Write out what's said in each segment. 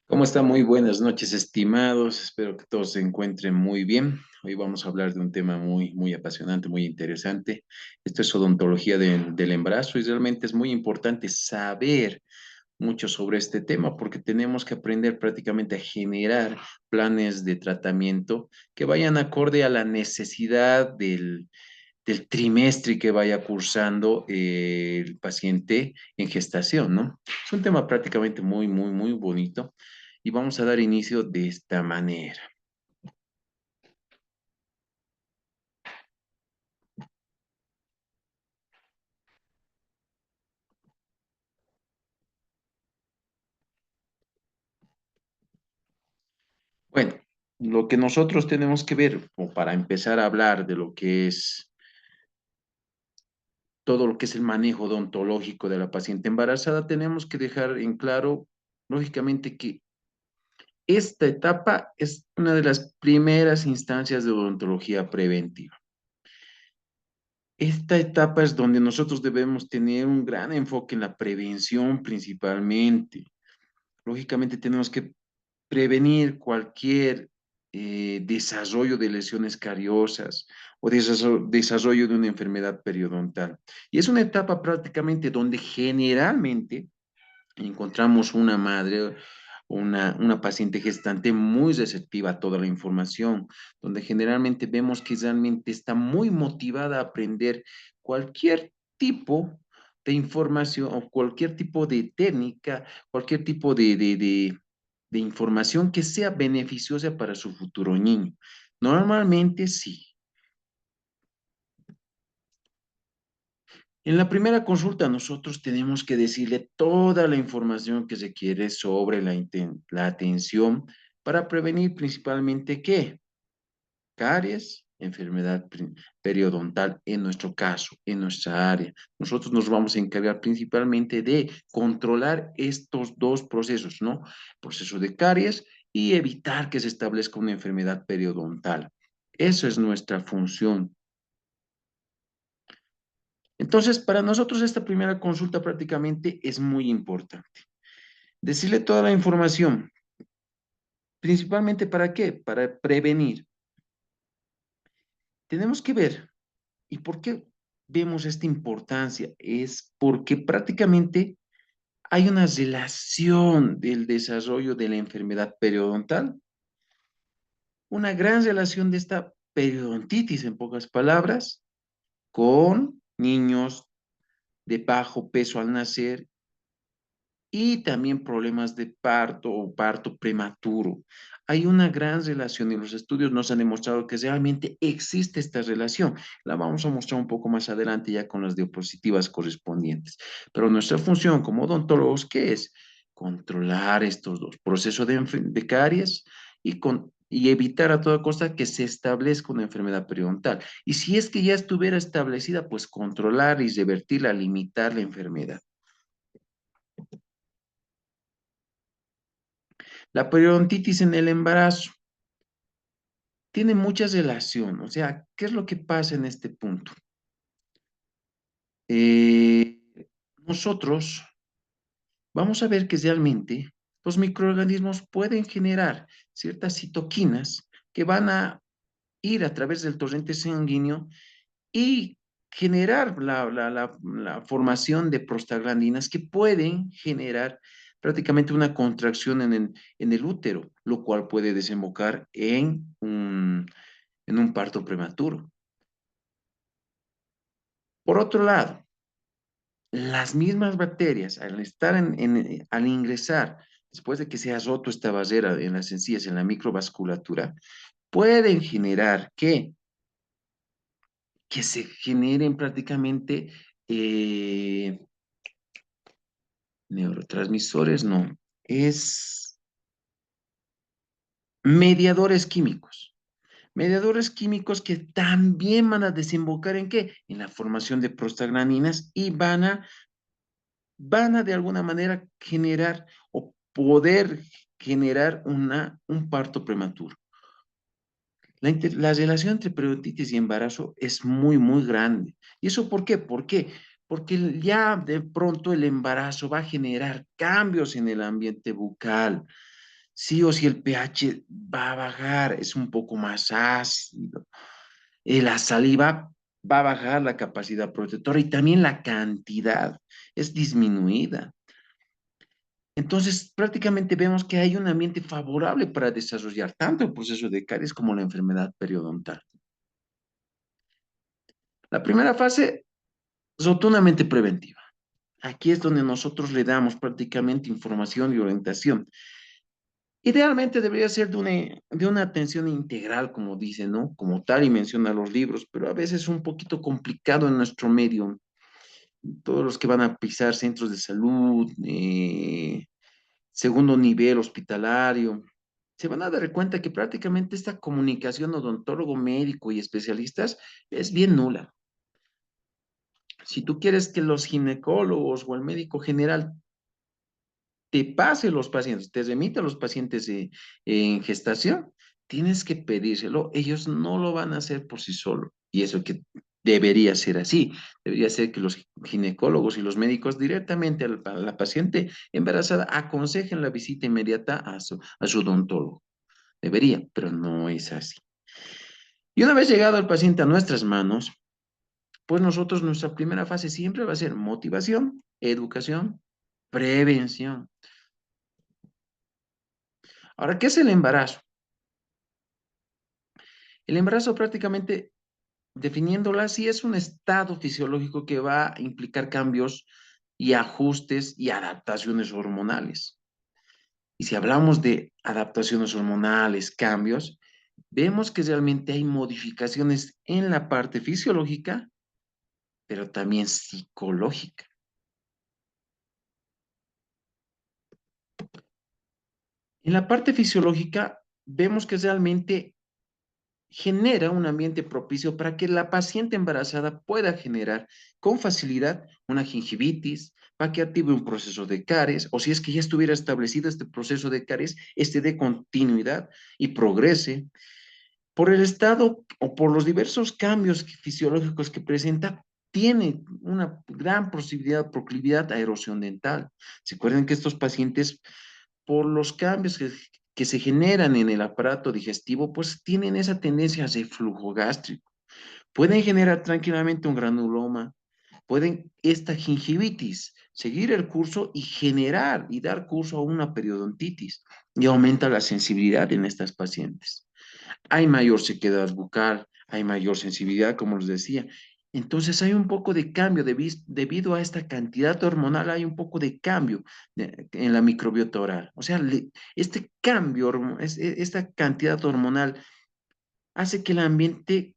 ¿Cómo está? Muy buenas noches, estimados. Espero que todos se encuentren muy bien. Hoy vamos a hablar de un tema muy apasionante, muy interesante. Esto es odontología del embarazo y realmente es muy importante saber mucho sobre este tema porque tenemos que aprender prácticamente a generar planes de tratamiento que vayan acorde a la necesidad del trimestre que vaya cursando el paciente en gestación, ¿no? Es un tema prácticamente muy bonito y vamos a dar inicio de esta manera. Bueno, lo que nosotros tenemos que ver, o para empezar a hablar de lo que es todo lo que es el manejo odontológico de la paciente embarazada, tenemos que dejar en claro, lógicamente, que esta etapa es una de las primeras instancias de odontología preventiva. Esta etapa es donde nosotros debemos tener un gran enfoque en la prevención principalmente. Lógicamente tenemos que prevenir cualquier desarrollo de lesiones cariosas o desarrollo de una enfermedad periodontal. Y es una etapa prácticamente donde generalmente encontramos una madre, una paciente gestante muy receptiva a toda la información, donde generalmente vemos que realmente está muy motivada a aprender cualquier tipo de información o cualquier tipo de técnica, cualquier tipo de información que sea beneficiosa para su futuro niño. Normalmente sí. En la primera consulta nosotros tenemos que decirle toda la información que se quiere sobre la atención para prevenir principalmente qué, caries, periodontal en nuestro caso, en nuestra área. Nosotros nos vamos a encargar principalmente de controlar estos dos procesos, ¿no? Proceso de caries y evitar que se establezca una enfermedad periodontal. Eso es nuestra función. Entonces, para nosotros esta primera consulta prácticamente es muy importante. Decirle toda la información, principalmente ¿para qué? Para prevenir. Tenemos que ver, ¿y por qué vemos esta importancia? Es porque prácticamente hay una relación del desarrollo de la enfermedad periodontal, una gran relación de esta periodontitis, en pocas palabras, con niños de bajo peso al nacer y también problemas de parto o parto prematuro. Hay una gran relación y los estudios nos han demostrado que realmente existe esta relación. La vamos a mostrar un poco más adelante ya con las diapositivas correspondientes. Pero nuestra función como odontólogos, ¿qué es? Controlar estos dos, procesos de caries y evitar a toda costa que se establezca una enfermedad periodontal. Y si es que ya estuviera establecida, pues controlar y revertirla, limitar la enfermedad. La periodontitis en el embarazo tiene mucha relación. O sea, ¿qué es lo que pasa en este punto? Eh, nosotros vamos a ver que realmente los microorganismos pueden generar ciertas citoquinas que van a ir a través del torrente sanguíneo y generar la formación de prostaglandinas que pueden generar prácticamente una contracción en el útero, lo cual puede desembocar en un parto prematuro. Por otro lado, las mismas bacterias, al estar al ingresar, después de que se ha roto esta barrera en las encías, en la microvasculatura, pueden generar que se generen prácticamente eh, neurotransmisores, no, es mediadores químicos. Mediadores químicos que también van a desembocar en qué? En la formación de prostaglandinas y van a de alguna manera generar o poder generar un parto prematuro. La relación entre periodontitis y embarazo es muy grande. ¿Y eso por qué? ¿Por qué? Porque ya de pronto el embarazo va a generar cambios en el ambiente bucal, sí o sí el pH va a bajar, es un poco más ácido. La saliva va a bajar la capacidad protectora y también la cantidad es disminuida. Entonces, prácticamente vemos que hay un ambiente favorable para desarrollar tanto el proceso de caries como la enfermedad periodontal. La primera fase, rotundamente preventiva. Aquí es donde nosotros le damos prácticamente información y orientación. Idealmente debería ser de una atención integral, como dice, ¿no? Como tal y menciona los libros, pero a veces es un poquito complicado en nuestro medio. Todos los que van a pisar centros de salud, segundo nivel hospitalario, se van a dar cuenta que prácticamente esta comunicación odontólogo, médico y especialistas es bien nula. Si tú quieres que los ginecólogos o el médico general te pase los pacientes, te remite a los pacientes en gestación, tienes que pedírselo. Ellos no lo van a hacer por sí solos. Y eso que debería ser así. Debería ser que los ginecólogos y los médicos directamente a la paciente embarazada aconsejen la visita inmediata a su odontólogo. Debería, pero no es así. Y una vez llegado el paciente a nuestras manos, pues nosotros, nuestra primera fase siempre va a ser motivación, educación, prevención. Ahora, ¿qué es el embarazo? El embarazo prácticamente, definiéndola así, es un estado fisiológico que va a implicar cambios y ajustes y adaptaciones hormonales. Y si hablamos de adaptaciones hormonales, cambios, vemos que realmente hay modificaciones en la parte fisiológica, pero también psicológica. En la parte fisiológica, vemos que realmente genera un ambiente propicio para que la paciente embarazada pueda generar con facilidad una gingivitis, para que active un proceso de caries, o si es que ya estuviera establecido este proceso de caries, este de continuidad y progrese. Por el estado o por los diversos cambios fisiológicos que presenta, tiene una gran posibilidad, proclividad a erosión dental. Se acuerdan que estos pacientes, por los cambios que se generan en el aparato digestivo, pues tienen esa tendencia a reflujo gástrico. Pueden generar tranquilamente un granuloma, pueden esta gingivitis seguir el curso y generar y dar curso a una periodontitis y aumenta la sensibilidad en estas pacientes. Hay mayor sequedad bucal, hay mayor sensibilidad, como les decía. Entonces hay un poco de cambio debido a esta cantidad hormonal, hay un poco de cambio en la microbiota oral. O sea, este cambio, esta cantidad hormonal hace que el ambiente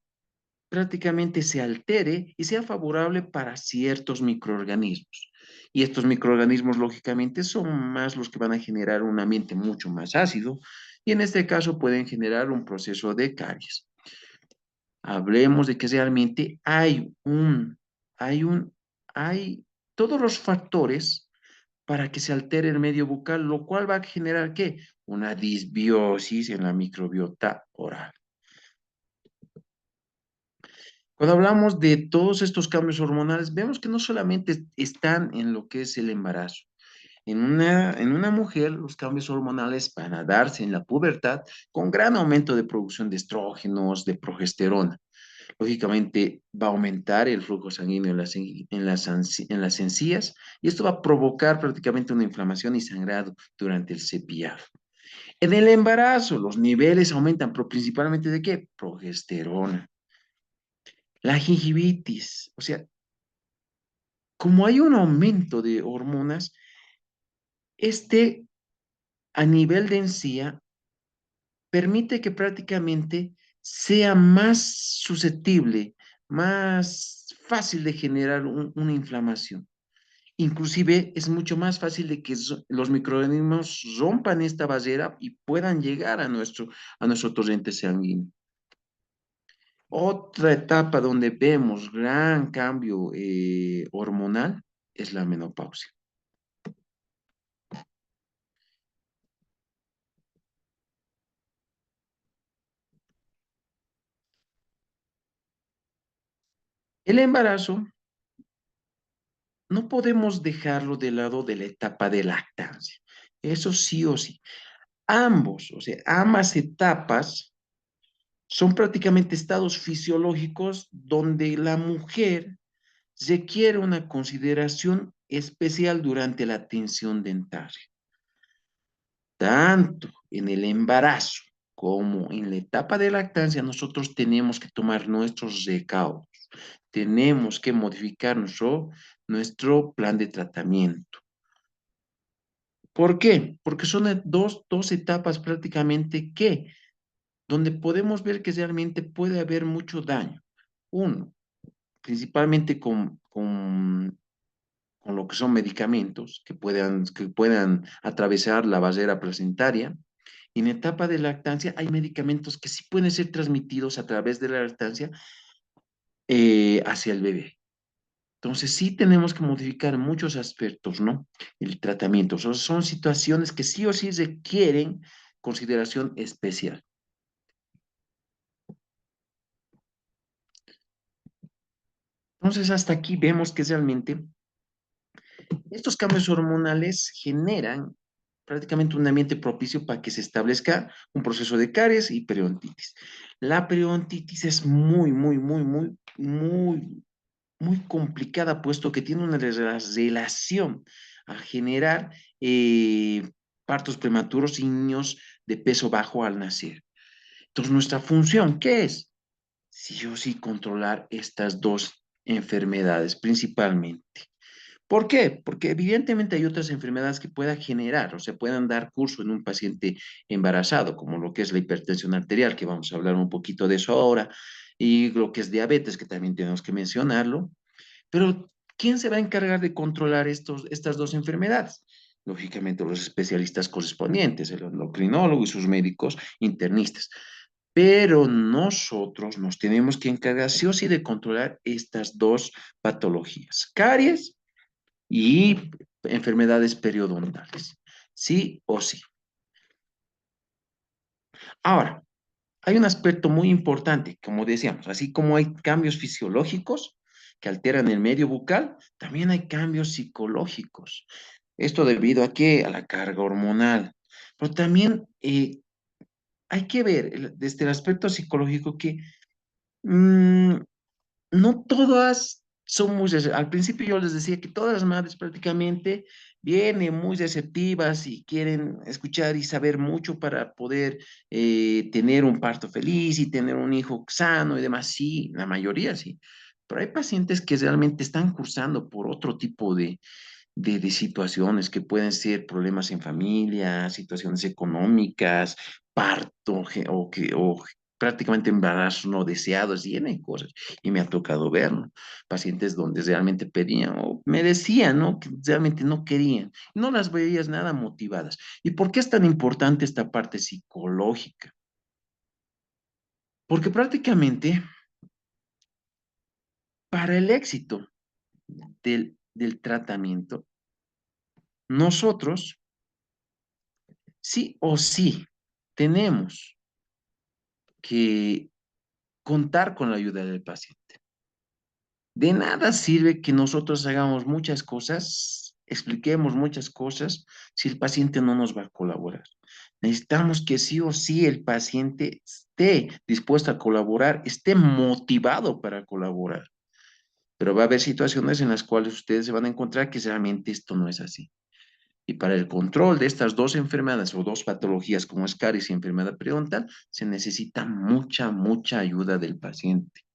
prácticamente se altere y sea favorable para ciertos microorganismos. Y estos microorganismos, lógicamente, son más los que van a generar un ambiente mucho más ácido y en este caso pueden generar un proceso de caries. Hablemos de que realmente hay un, hay todos los factores para que se altere el medio bucal, lo cual va a generar ¿qué? Una disbiosis en la microbiota oral. Cuando hablamos de todos estos cambios hormonales, vemos que no solamente están en lo que es el embarazo. En una mujer, los cambios hormonales van a darse en la pubertad con gran aumento de producción de estrógenos, de progesterona. Lógicamente, va a aumentar el flujo sanguíneo en las encías y esto va a provocar prácticamente una inflamación y sangrado durante el cepillado. En el embarazo, los niveles aumentan, pero principalmente ¿de qué? Progesterona. La gingivitis, o sea, como hay un aumento de hormonas, este a nivel de encía permite que prácticamente sea más susceptible, más fácil de generar una inflamación. Inclusive es mucho más fácil de que los microorganismos rompan esta barrera y puedan llegar a nuestro torrente sanguíneo. Otra etapa donde vemos gran cambio hormonal es la menopausia. El embarazo no podemos dejarlo de lado de la etapa de lactancia. Eso sí o sí. Ambos, o sea, ambas etapas son prácticamente estados fisiológicos donde la mujer requiere una consideración especial durante la atención dentaria. Tanto en el embarazo como en la etapa de lactancia, nosotros tenemos que tomar nuestros recaudos, tenemos que modificar nuestro plan de tratamiento. ¿Por qué? Porque son dos etapas prácticamente donde podemos ver que realmente puede haber mucho daño. Uno, principalmente con lo que son medicamentos que puedan atravesar la barrera placentaria. En etapa de lactancia hay medicamentos que sí pueden ser transmitidos a través de la lactancia hacia el bebé. Entonces sí tenemos que modificar muchos aspectos, ¿no? El tratamiento. Son situaciones que sí o sí requieren consideración especial. Entonces hasta aquí vemos que realmente estos cambios hormonales generan prácticamente un ambiente propicio para que se establezca un proceso de caries y periodontitis. La periodontitis es muy complicada, puesto que tiene una relación a generar partos prematuros y niños de peso bajo al nacer. Entonces, nuestra función, ¿qué es? Sí o sí controlar estas dos enfermedades principalmente. ¿Por qué? Porque evidentemente hay otras enfermedades que puedan generar o se puedan dar curso en un paciente embarazado, como lo que es la hipertensión arterial, que vamos a hablar un poquito de eso ahora, y lo que es diabetes, que también tenemos que mencionarlo. Pero, ¿quién se va a encargar de controlar estas dos enfermedades? Lógicamente, los especialistas correspondientes, el endocrinólogo y sus médicos internistas. Pero nosotros nos tenemos que encargar sí o sí de controlar estas dos patologías, caries y enfermedades periodontales, sí o sí. Ahora, hay un aspecto muy importante, como decíamos, así como hay cambios fisiológicos que alteran el medio bucal, también hay cambios psicológicos. Esto debido a qué? A la carga hormonal. Pero también hay que ver desde el aspecto psicológico que mm, no todas son al principio yo les decía que todas las madres prácticamente vienen muy receptivas y quieren escuchar y saber mucho para poder tener un parto feliz y tener un hijo sano y demás. Sí, la mayoría sí. Pero hay pacientes que realmente están cursando por otro tipo de situaciones que pueden ser problemas en familia, situaciones económicas, parto o prácticamente embarazos no deseados, y de cosas. Y me ha tocado verlo. Pacientes donde realmente pedían o me decían, ¿no? Que realmente no querían. No las veías nada motivadas. ¿Y por qué es tan importante esta parte psicológica? Porque prácticamente para el éxito del tratamiento, nosotros sí o sí tenemos que contar con la ayuda del paciente. De nada sirve que nosotros hagamos muchas cosas, expliquemos muchas cosas, si el paciente no nos va a colaborar. Necesitamos que sí o sí el paciente esté dispuesto a colaborar, esté motivado para colaborar. Pero va a haber situaciones en las cuales ustedes se van a encontrar que realmente esto no es así. Y para el control de estas dos enfermedades o dos patologías como es caries y enfermedad periodontal, se necesita mucha ayuda del paciente.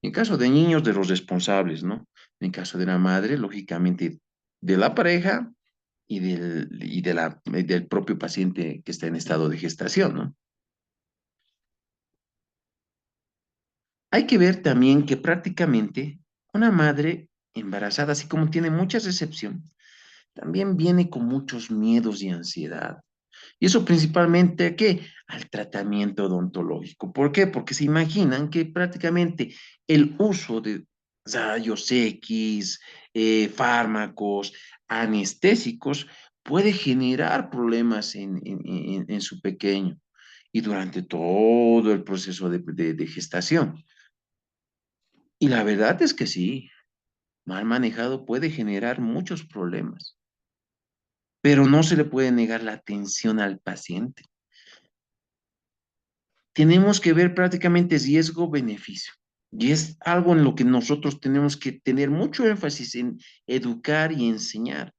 En caso de niños, de los responsables, ¿no? En caso de la madre, lógicamente, de la pareja y del propio paciente que está en estado de gestación, ¿no? Hay que ver también que prácticamente una madre embarazada, así como tiene mucha recepción, también viene con muchos miedos y ansiedad. Y eso principalmente ¿a qué? Al tratamiento odontológico. ¿Por qué? Porque se imaginan que prácticamente el uso de rayos X, fármacos, anestésicos, puede generar problemas en su pequeño y durante todo el proceso de gestación. Y la verdad es que sí, mal manejado puede generar muchos problemas. pero no se le puede negar la atención al paciente. Tenemos que ver prácticamente riesgo-beneficio. Y es algo en lo que nosotros tenemos que tener mucho énfasis en educar y enseñar,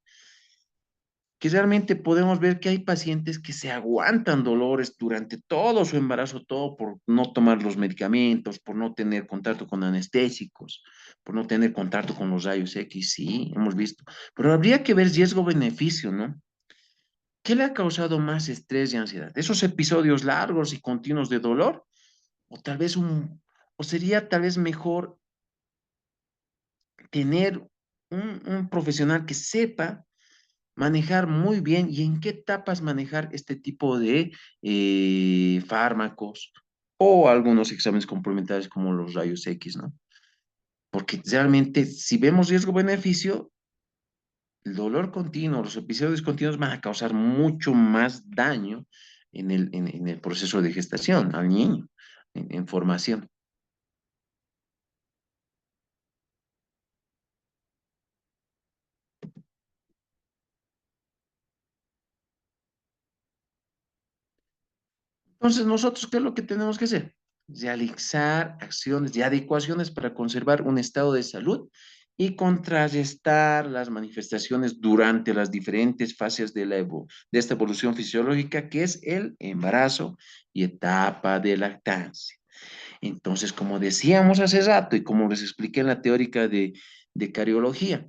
que realmente podemos ver que hay pacientes que se aguantan dolores durante todo su embarazo, todo por no tomar los medicamentos, por no tener contacto con anestésicos, por no tener contacto con los rayos X, sí, hemos visto. Pero habría que ver riesgo-beneficio, ¿no? ¿Qué le ha causado más estrés y ansiedad? ¿Esos episodios largos y continuos de dolor? O tal vez o sería tal vez mejor tener un profesional que sepa manejar muy bien y en qué etapas manejar este tipo de fármacos o algunos exámenes complementarios como los rayos X, ¿no? Porque realmente si vemos riesgo-beneficio, el dolor continuo, los episodios continuos van a causar mucho más daño en el proceso de gestación al niño, en formación. Entonces, nosotros, ¿qué es lo que tenemos que hacer? Realizar acciones y adecuaciones para conservar un estado de salud y contrarrestar las manifestaciones durante las diferentes fases de esta evolución fisiológica, que es el embarazo y etapa de lactancia. Entonces, como decíamos hace rato y como les expliqué en la teórica de cariología,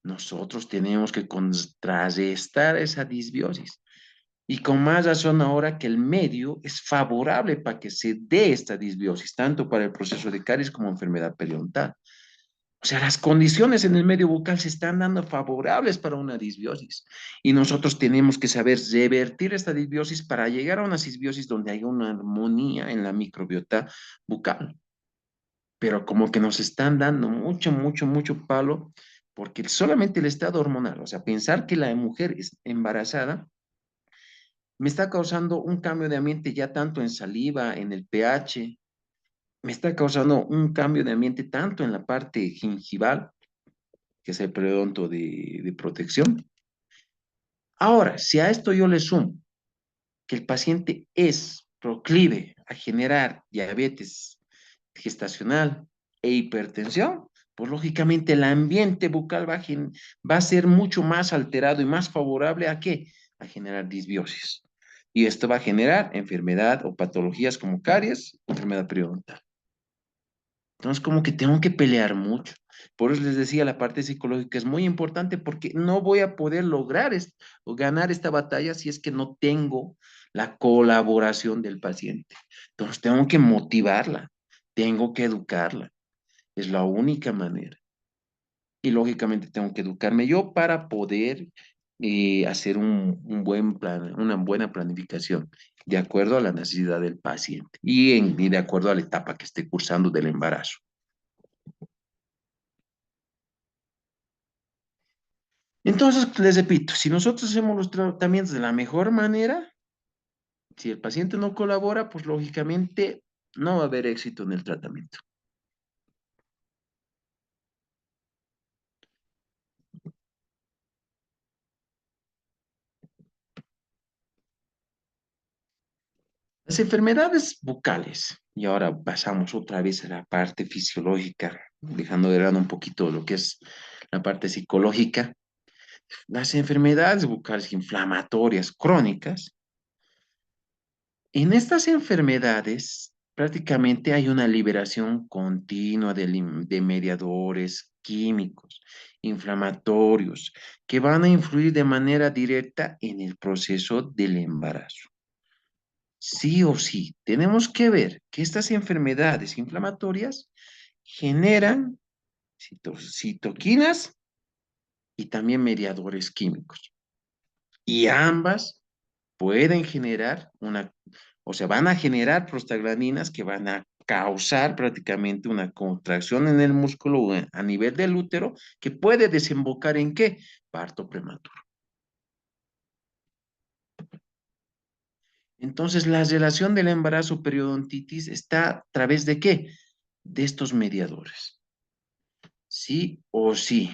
nosotros tenemos que contrarrestar esa disbiosis. Y con más razón ahora que el medio es favorable para que se dé esta disbiosis, tanto para el proceso de caries como enfermedad periodontal. O sea, las condiciones en el medio bucal se están dando favorables para una disbiosis. Y nosotros tenemos que saber revertir esta disbiosis para llegar a una disbiosis donde haya una armonía en la microbiota bucal. Pero como que nos están dando mucho, mucho, mucho palo, porque solamente el estado hormonal, o sea, pensar que la mujer es embarazada, me está causando un cambio de ambiente ya tanto en saliva, en el pH, me está causando un cambio de ambiente tanto en la parte gingival, que es el periodonto de protección. Ahora, si a esto yo le sumo que el paciente es proclive a generar diabetes gestacional e hipertensión, pues lógicamente el ambiente bucal va a ser mucho más alterado y más favorable a qué? A generar disbiosis. Y esto va a generar enfermedad o patologías como caries, enfermedad periodontal. Entonces, como que tengo que pelear mucho. Por eso les decía, la parte psicológica es muy importante porque no voy a poder lograr o ganar esta batalla si es que no tengo la colaboración del paciente. Entonces, tengo que motivarla, tengo que educarla. Es la única manera. Y lógicamente tengo que educarme yo para poder hacer un buen plan, una buena planificación de acuerdo a la necesidad del paciente y de acuerdo a la etapa que esté cursando del embarazo. Entonces, les repito, si nosotros hacemos los tratamientos de la mejor manera, si el paciente no colabora, pues lógicamente no va a haber éxito en el tratamiento. Las enfermedades bucales, y ahora pasamos otra vez a la parte fisiológica, dejando de lado un poquito lo que es la parte psicológica. Las enfermedades bucales inflamatorias crónicas, en estas enfermedades prácticamente hay una liberación continua de mediadores químicos inflamatorios que van a influir de manera directa en el proceso del embarazo. Sí o sí, tenemos que ver que estas enfermedades inflamatorias generan citoquinas y también mediadores químicos. Y ambas pueden generar o sea, van a generar prostaglandinas que van a causar prácticamente una contracción en el músculo a nivel del útero que puede desembocar en ¿qué? Parto prematuro. Entonces, la relación del embarazo periodontitis está a través de ¿qué? De estos mediadores. Sí o sí.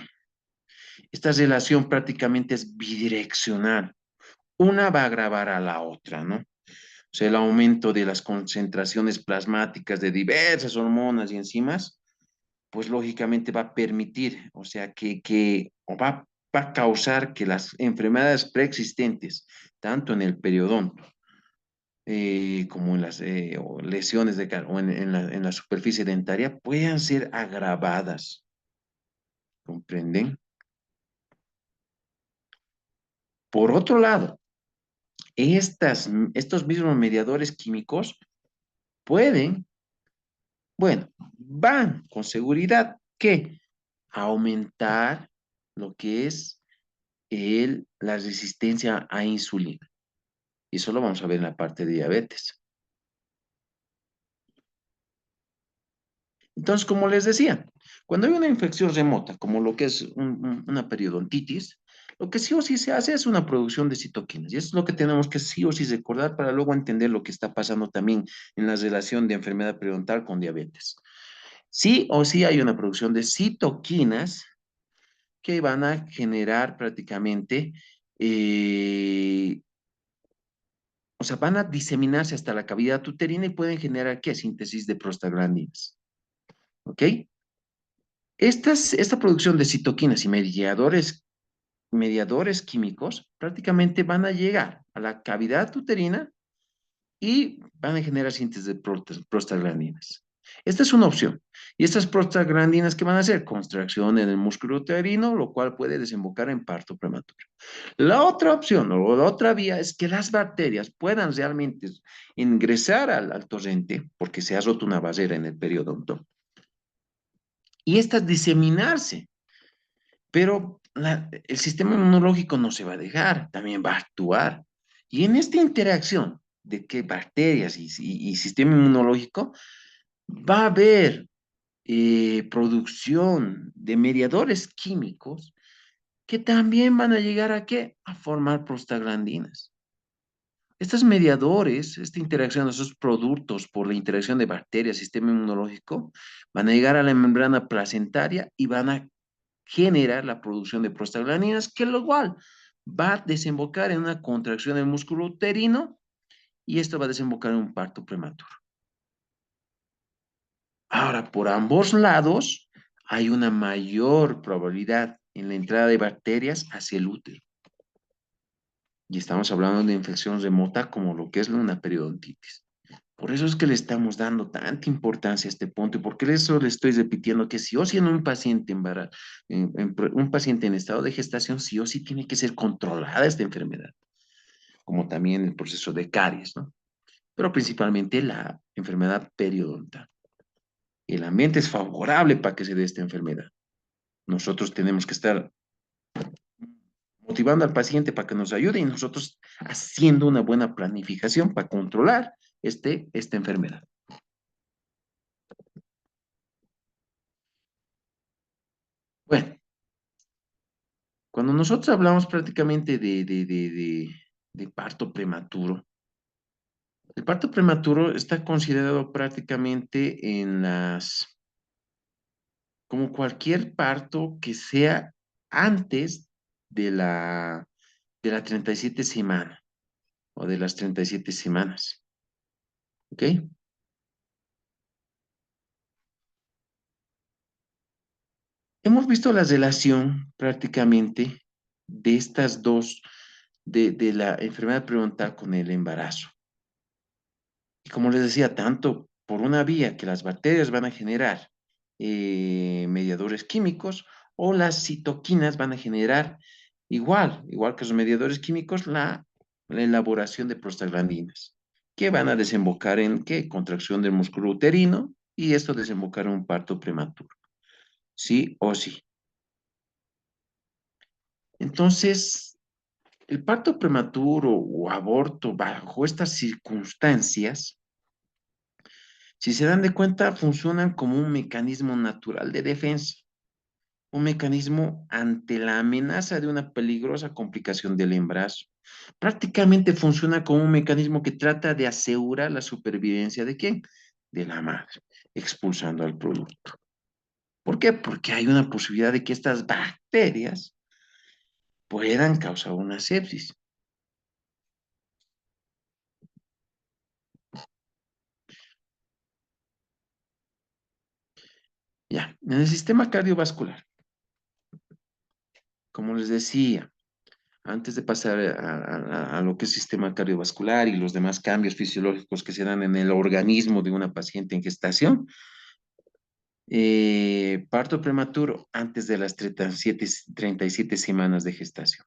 esta relación prácticamente es bidireccional. Una va a agravar a la otra, ¿no? O sea, el aumento de las concentraciones plasmáticas de diversas hormonas y enzimas, pues lógicamente va a permitir, o sea, o va a causar que las enfermedades preexistentes, tanto en el periodonto como en las o lesiones o en la superficie dentaria, puedan ser agravadas, ¿comprenden? Por otro lado, estos mismos mediadores químicos pueden, bueno, van con seguridad que aumentar lo que es la resistencia a insulina. Y eso lo vamos a ver en la parte de diabetes. Entonces, como les decía, cuando hay una infección remota, como lo que es una periodontitis, lo que sí o sí se hace es una producción de citoquinas. Y eso es lo que tenemos que sí o sí recordar para luego entender lo que está pasando también en la relación de enfermedad periodontal con diabetes. Sí o sí hay una producción de citoquinas que van a generar prácticamente, o sea, van a diseminarse hasta la cavidad uterina y pueden generar, ¿qué? Síntesis de prostaglandinas. ¿Ok? Esta producción de citoquinas y mediadores químicos prácticamente van a llegar a la cavidad uterina y van a generar síntesis de prostaglandinas. Esta es una opción. Y estas prostaglandinas, ¿qué van a hacer? Contracción en el músculo uterino, lo cual puede desembocar en parto prematuro. La otra opción o la otra vía es que las bacterias puedan realmente ingresar al torrente, porque se ha roto una barrera en el periodonto, y estas diseminarse. Pero el sistema inmunológico no se va a dejar, también va a actuar. Y en esta interacción de que bacterias y sistema inmunológico, va a haber producción de mediadores químicos que también van a llegar a qué? A formar prostaglandinas. Estos mediadores, esta interacción de esos productos por la interacción de bacterias, sistema inmunológico, van a llegar a la membrana placentaria y van a generar la producción de prostaglandinas, que lo cual va a desembocar en una contracción del músculo uterino y esto va a desembocar en un parto prematuro. Ahora, por ambos lados, hay una mayor probabilidad en la entrada de bacterias hacia el útero. Y estamos hablando de infección remota como lo que es una periodontitis. Por eso es que le estamos dando tanta importancia a este punto y por eso le estoy repitiendo que sí o sí en un paciente un paciente en estado de gestación, sí o sí tiene que ser controlada esta enfermedad, como también el proceso de caries, ¿no? Pero principalmente la enfermedad periodontal. El ambiente es favorable para que se dé esta enfermedad. Nosotros tenemos que estar motivando al paciente para que nos ayude y nosotros haciendo una buena planificación para controlar esta enfermedad. Bueno, cuando nosotros hablamos prácticamente de parto prematuro, el parto prematuro está considerado prácticamente como cualquier parto que sea antes de de la 37 semana o de las 37 semanas. ¿Ok? Hemos visto la relación prácticamente de estas dos, de la enfermedad periodontal con el embarazo. Y como les decía, tanto por una vía que las bacterias van a generar mediadores químicos o las citoquinas van a generar igual que los mediadores químicos, la elaboración de prostaglandinas, que van a desembocar en ¿qué? Contracción del músculo uterino y esto desembocar en un parto prematuro, sí o sí. Entonces, el parto prematuro o aborto bajo estas circunstancias, si se dan de cuenta, funcionan como un mecanismo natural de defensa, un mecanismo ante la amenaza de una peligrosa complicación del embarazo. Prácticamente funciona como un mecanismo que trata de asegurar la supervivencia de quién? De la madre, expulsando al producto. ¿Por qué? Porque hay una posibilidad de que estas bacterias puedan causar una sepsis. Ya, en el sistema cardiovascular, como les decía, antes de pasar a lo que es sistema cardiovascular y los demás cambios fisiológicos que se dan en el organismo de una paciente en gestación, parto prematuro antes de las 37 semanas de gestación,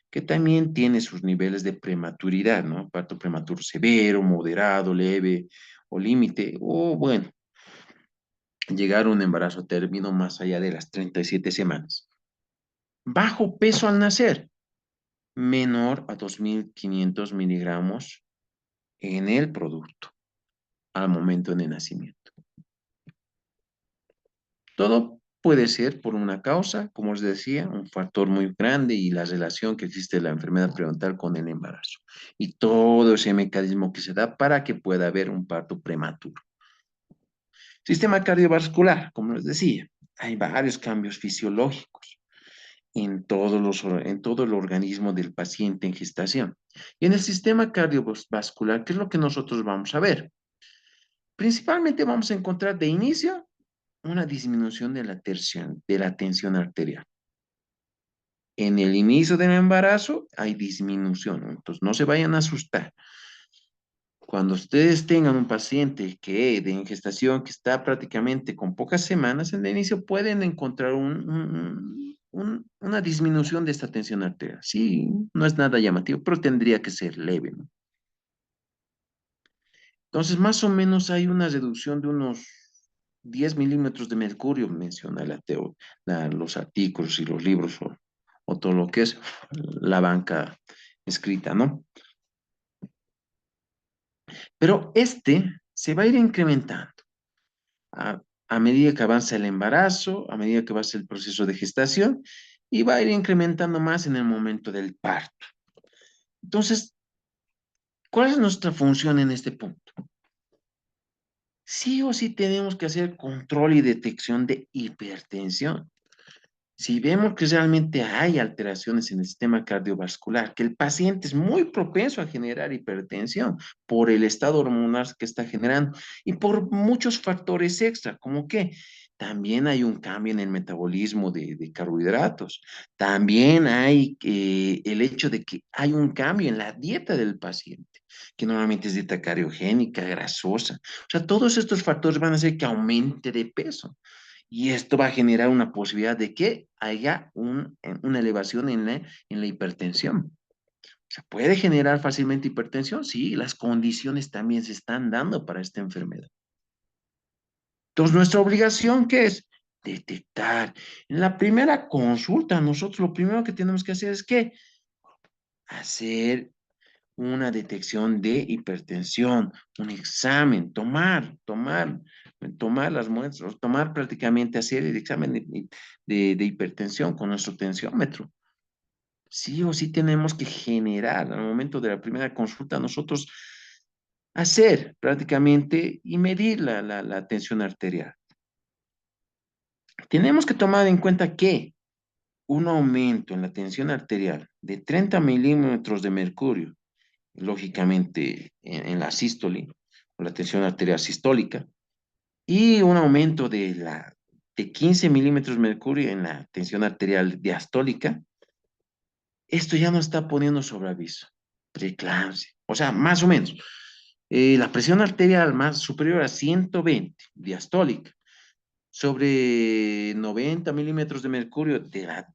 que también tiene sus niveles de prematuridad, ¿no? Parto prematuro severo, moderado, leve o límite, o bueno, llegar a un embarazo a término más allá de las 37 semanas. Bajo peso al nacer, menor a 2.500 miligramos en el producto al momento de nacimiento. Todo puede ser por una causa, como os decía, un factor muy grande y la relación que existe de la enfermedad prenatal con el embarazo. Y todo ese mecanismo que se da para que pueda haber un parto prematuro. Sistema cardiovascular, como les decía, hay varios cambios fisiológicos en todo el organismo del paciente en gestación. Y en el sistema cardiovascular, ¿qué es lo que nosotros vamos a ver? Principalmente vamos a encontrar de inicio una disminución de la tensión arterial. En el inicio del embarazo hay disminución, ¿no? Entonces no se vayan a asustar. Cuando ustedes tengan un paciente que en gestación que está prácticamente con pocas semanas, en el inicio pueden encontrar una disminución de esta tensión arterial. Sí, no es nada llamativo, pero tendría que ser leve, ¿no? Entonces, más o menos hay una reducción de unos 10 milímetros de mercurio, menciona los artículos y los libros o todo lo que es la banca escrita, ¿no? Pero este se va a ir incrementando a, a medida que avanza el embarazo, a medida que avanza el proceso de gestación y va a ir incrementando más en el momento del parto. Entonces, ¿cuál es nuestra función en este punto? Sí o sí tenemos que hacer control y detección de hipertensión. Si vemos que realmente hay alteraciones en el sistema cardiovascular, que el paciente es muy propenso a generar hipertensión por el estado hormonal que está generando y por muchos factores extra, como que también hay un cambio en el metabolismo de carbohidratos, también hay el hecho de que hay un cambio en la dieta del paciente, que normalmente es dieta cariogénica, grasosa. O sea, todos estos factores van a hacer que aumente de peso. Y esto va a generar una posibilidad de que haya una elevación en la hipertensión. ¿Se puede generar fácilmente hipertensión? Sí, las condiciones también se están dando para esta enfermedad. Entonces, nuestra obligación, ¿qué es? Detectar. En la primera consulta, nosotros lo primero que tenemos que hacer es ¿qué? Hacer una detección de hipertensión, un examen, tomar las muestras, tomar prácticamente, hacer el examen de hipertensión con nuestro tensiómetro. Sí o sí tenemos que generar al momento de la primera consulta nosotros hacer prácticamente y medir la tensión arterial. Tenemos que tomar en cuenta que un aumento en la tensión arterial de 30 milímetros de mercurio lógicamente en la sístole, o la tensión arterial sistólica, y un aumento de 15 milímetros de mercurio en la tensión arterial diastólica, esto ya no está poniendo sobre aviso, preeclampsia, o sea, más o menos. La presión arterial más superior a 120 diastólica sobre 90 milímetros de mercurio de,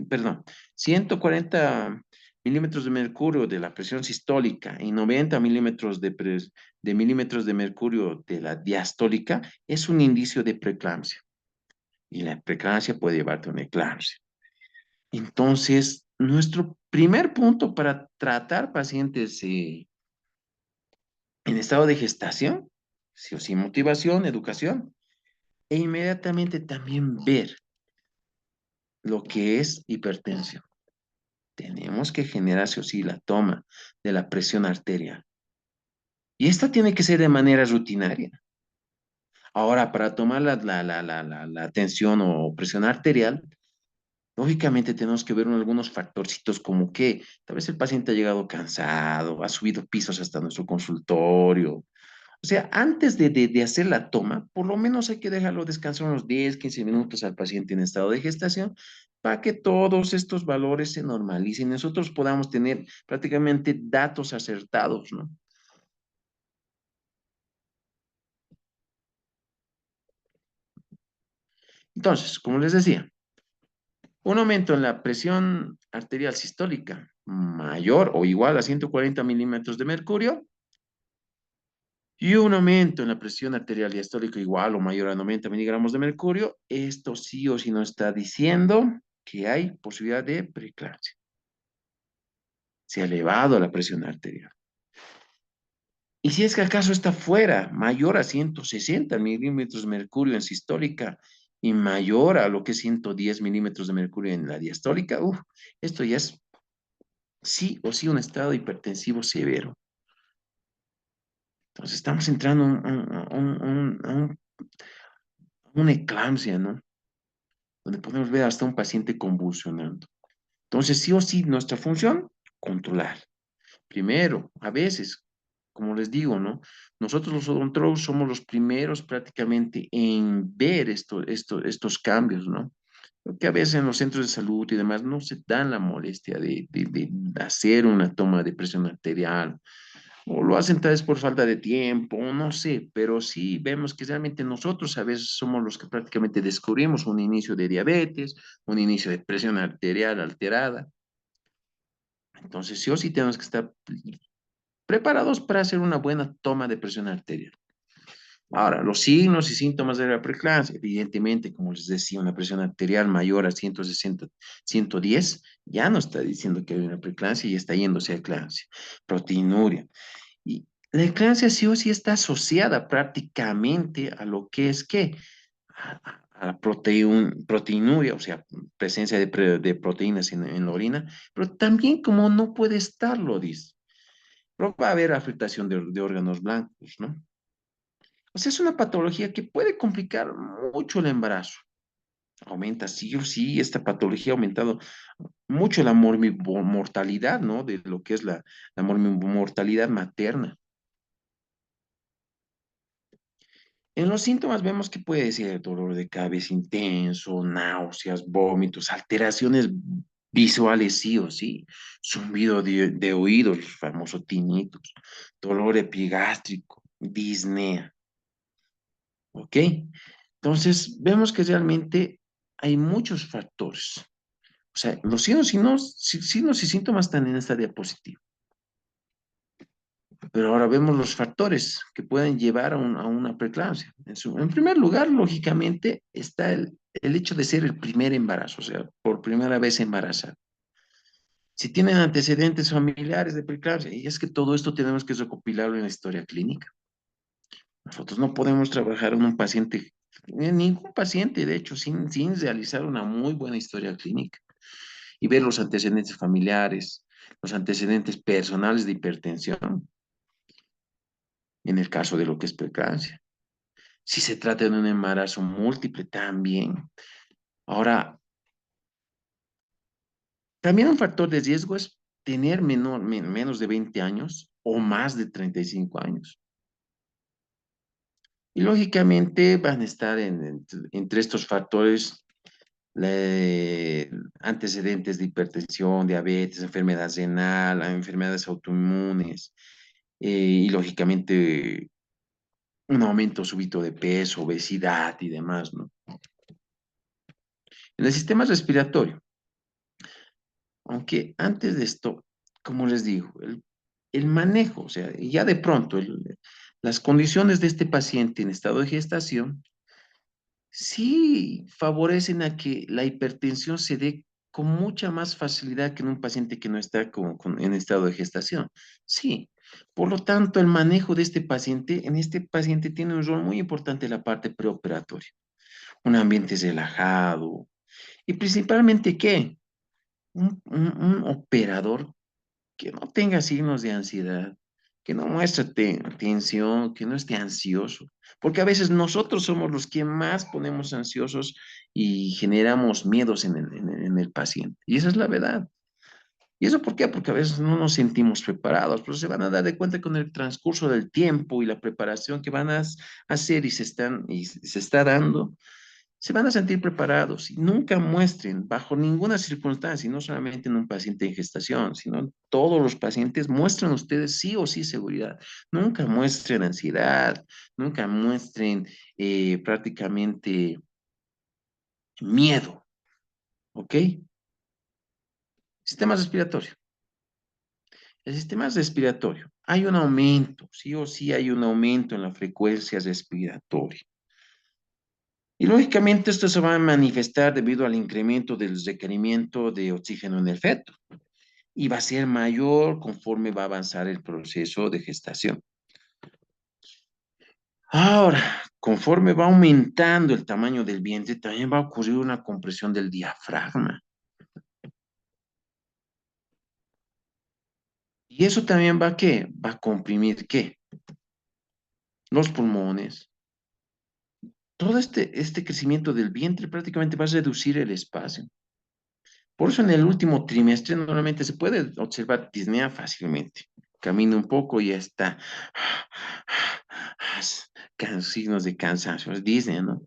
perdón, 140 milímetros de mercurio de la presión sistólica y 90 milímetros de mercurio de la diastólica es un indicio de preeclampsia. Y la preeclampsia puede llevarte a una eclampsia. Entonces, nuestro primer punto para tratar pacientes en estado de gestación, sí o sí, motivación, educación, e inmediatamente también ver lo que es hipertensión. Tenemos que generar sí o sí la toma de la presión arterial. Y esta tiene que ser de manera rutinaria. Ahora, para tomar la tensión o presión arterial, Lógicamente tenemos que ver algunos factorcitos como que tal vez el paciente ha llegado cansado, ha subido pisos hasta nuestro consultorio. O sea, antes de hacer la toma, por lo menos hay que dejarlo descansar unos 10, 15 minutos al paciente en estado de gestación para que todos estos valores se normalicen y nosotros podamos tener prácticamente datos acertados, ¿no? Entonces, como les decía, un aumento en la presión arterial sistólica mayor o igual a 140 milímetros de mercurio y un aumento en la presión arterial diastólica igual o mayor a 90 miligramos de mercurio, esto sí o sí nos está diciendo que hay posibilidad de preeclampsia. Se ha elevado la presión arterial. Y si es que acaso está fuera, mayor a 160 milímetros de mercurio en sistólica y mayor a lo que es 110 milímetros de mercurio en la diastólica, esto ya es sí o sí un estado hipertensivo severo. Entonces estamos entrando a una eclampsia, ¿no? Donde podemos ver hasta un paciente convulsionando. Entonces, sí o sí, nuestra función, controlar. Primero, a veces, como les digo, ¿no? Nosotros los odontólogos somos los primeros prácticamente en ver estos cambios, ¿no? Porque a veces en los centros de salud y demás no se dan la molestia de hacer una toma de presión arterial, o lo hacen tal vez por falta de tiempo, no sé, pero sí vemos que realmente nosotros a veces somos los que prácticamente descubrimos un inicio de diabetes, un inicio de presión arterial alterada. Entonces, sí o sí tenemos que estar preparados para hacer una buena toma de presión arterial. Ahora, los signos y síntomas de la preeclampsia, evidentemente, como les decía, una presión arterial mayor a 160, 110, ya no está diciendo que hay una preeclampsia y está yéndose a eclampsia. Proteinuria. Y la eclampsia sí o sí está asociada prácticamente a lo que es que a la proteinuria, o sea, presencia de proteínas en la orina, pero también como no puede estarlo, dice, pero va a haber afectación de órganos blancos, ¿no? O sea, es una patología que puede complicar mucho el embarazo. Aumenta sí o sí, esta patología ha aumentado mucho la mortalidad, ¿no? De lo que es la mortalidad materna. En los síntomas vemos que puede ser dolor de cabeza intenso, náuseas, vómitos, alteraciones visuales sí o sí, zumbido de oídos, el famoso tinnitus, dolor epigástrico, disnea, ¿ok? Entonces, vemos que realmente hay muchos factores. O sea, los signos y síntomas están en esta diapositiva. Pero ahora vemos los factores que pueden llevar a una preeclampsia. En primer lugar, lógicamente, está el hecho de ser el primer embarazo, o sea, por primera vez embarazada. Si tienen antecedentes familiares de preeclampsia, y es que todo esto tenemos que recopilarlo en la historia clínica. Nosotros no podemos trabajar en un paciente, en ningún paciente, de hecho, sin realizar una muy buena historia clínica y ver los antecedentes familiares, los antecedentes personales de hipertensión, en el caso de lo que es preeclampsia. Si se trata de un embarazo múltiple, también. Ahora, también un factor de riesgo es tener menos de 20 años o más de 35 años. Y lógicamente van a estar entre estos factores antecedentes de hipertensión, diabetes, enfermedad renal, enfermedades autoinmunes y lógicamente un aumento súbito de peso, obesidad y demás, ¿no? En el sistema respiratorio, aunque antes de esto, como les digo, el manejo, o sea, ya de pronto, las condiciones de este paciente en estado de gestación sí favorecen a que la hipertensión se dé con mucha más facilidad que en un paciente que no está en estado de gestación. Sí, por lo tanto, el manejo de este paciente, en este paciente tiene un rol muy importante en la parte preoperatoria. Un ambiente relajado y principalmente, ¿qué? Un operador que no tenga signos de ansiedad, que no muestre tensión, que no esté ansioso, porque a veces nosotros somos los que más ponemos ansiosos y generamos miedos en el paciente. Y esa es la verdad. ¿Y eso por qué? Porque a veces no nos sentimos preparados, pero se van a dar de cuenta con el transcurso del tiempo y la preparación que van a hacer y se está dando, se van a sentir preparados y nunca muestren bajo ninguna circunstancia, y no solamente en un paciente en gestación, sino en todos los pacientes, muestren ustedes sí o sí seguridad. Nunca muestren ansiedad, nunca muestren prácticamente miedo, ¿ok? Sistema respiratorio. El sistema respiratorio, hay un aumento, sí o sí hay un aumento en la frecuencia respiratoria. Y lógicamente esto se va a manifestar debido al incremento del requerimiento de oxígeno en el feto y va a ser mayor conforme va a avanzar el proceso de gestación. Ahora, conforme va aumentando el tamaño del vientre, también va a ocurrir una compresión del diafragma. Y eso también va a ¿qué? Va a comprimir ¿qué? Los pulmones. Todo este crecimiento del vientre prácticamente va a reducir el espacio. Por eso en el último trimestre normalmente se puede observar disnea fácilmente. Camina un poco y ya está. Signos de cansancio, es disnea, ¿no?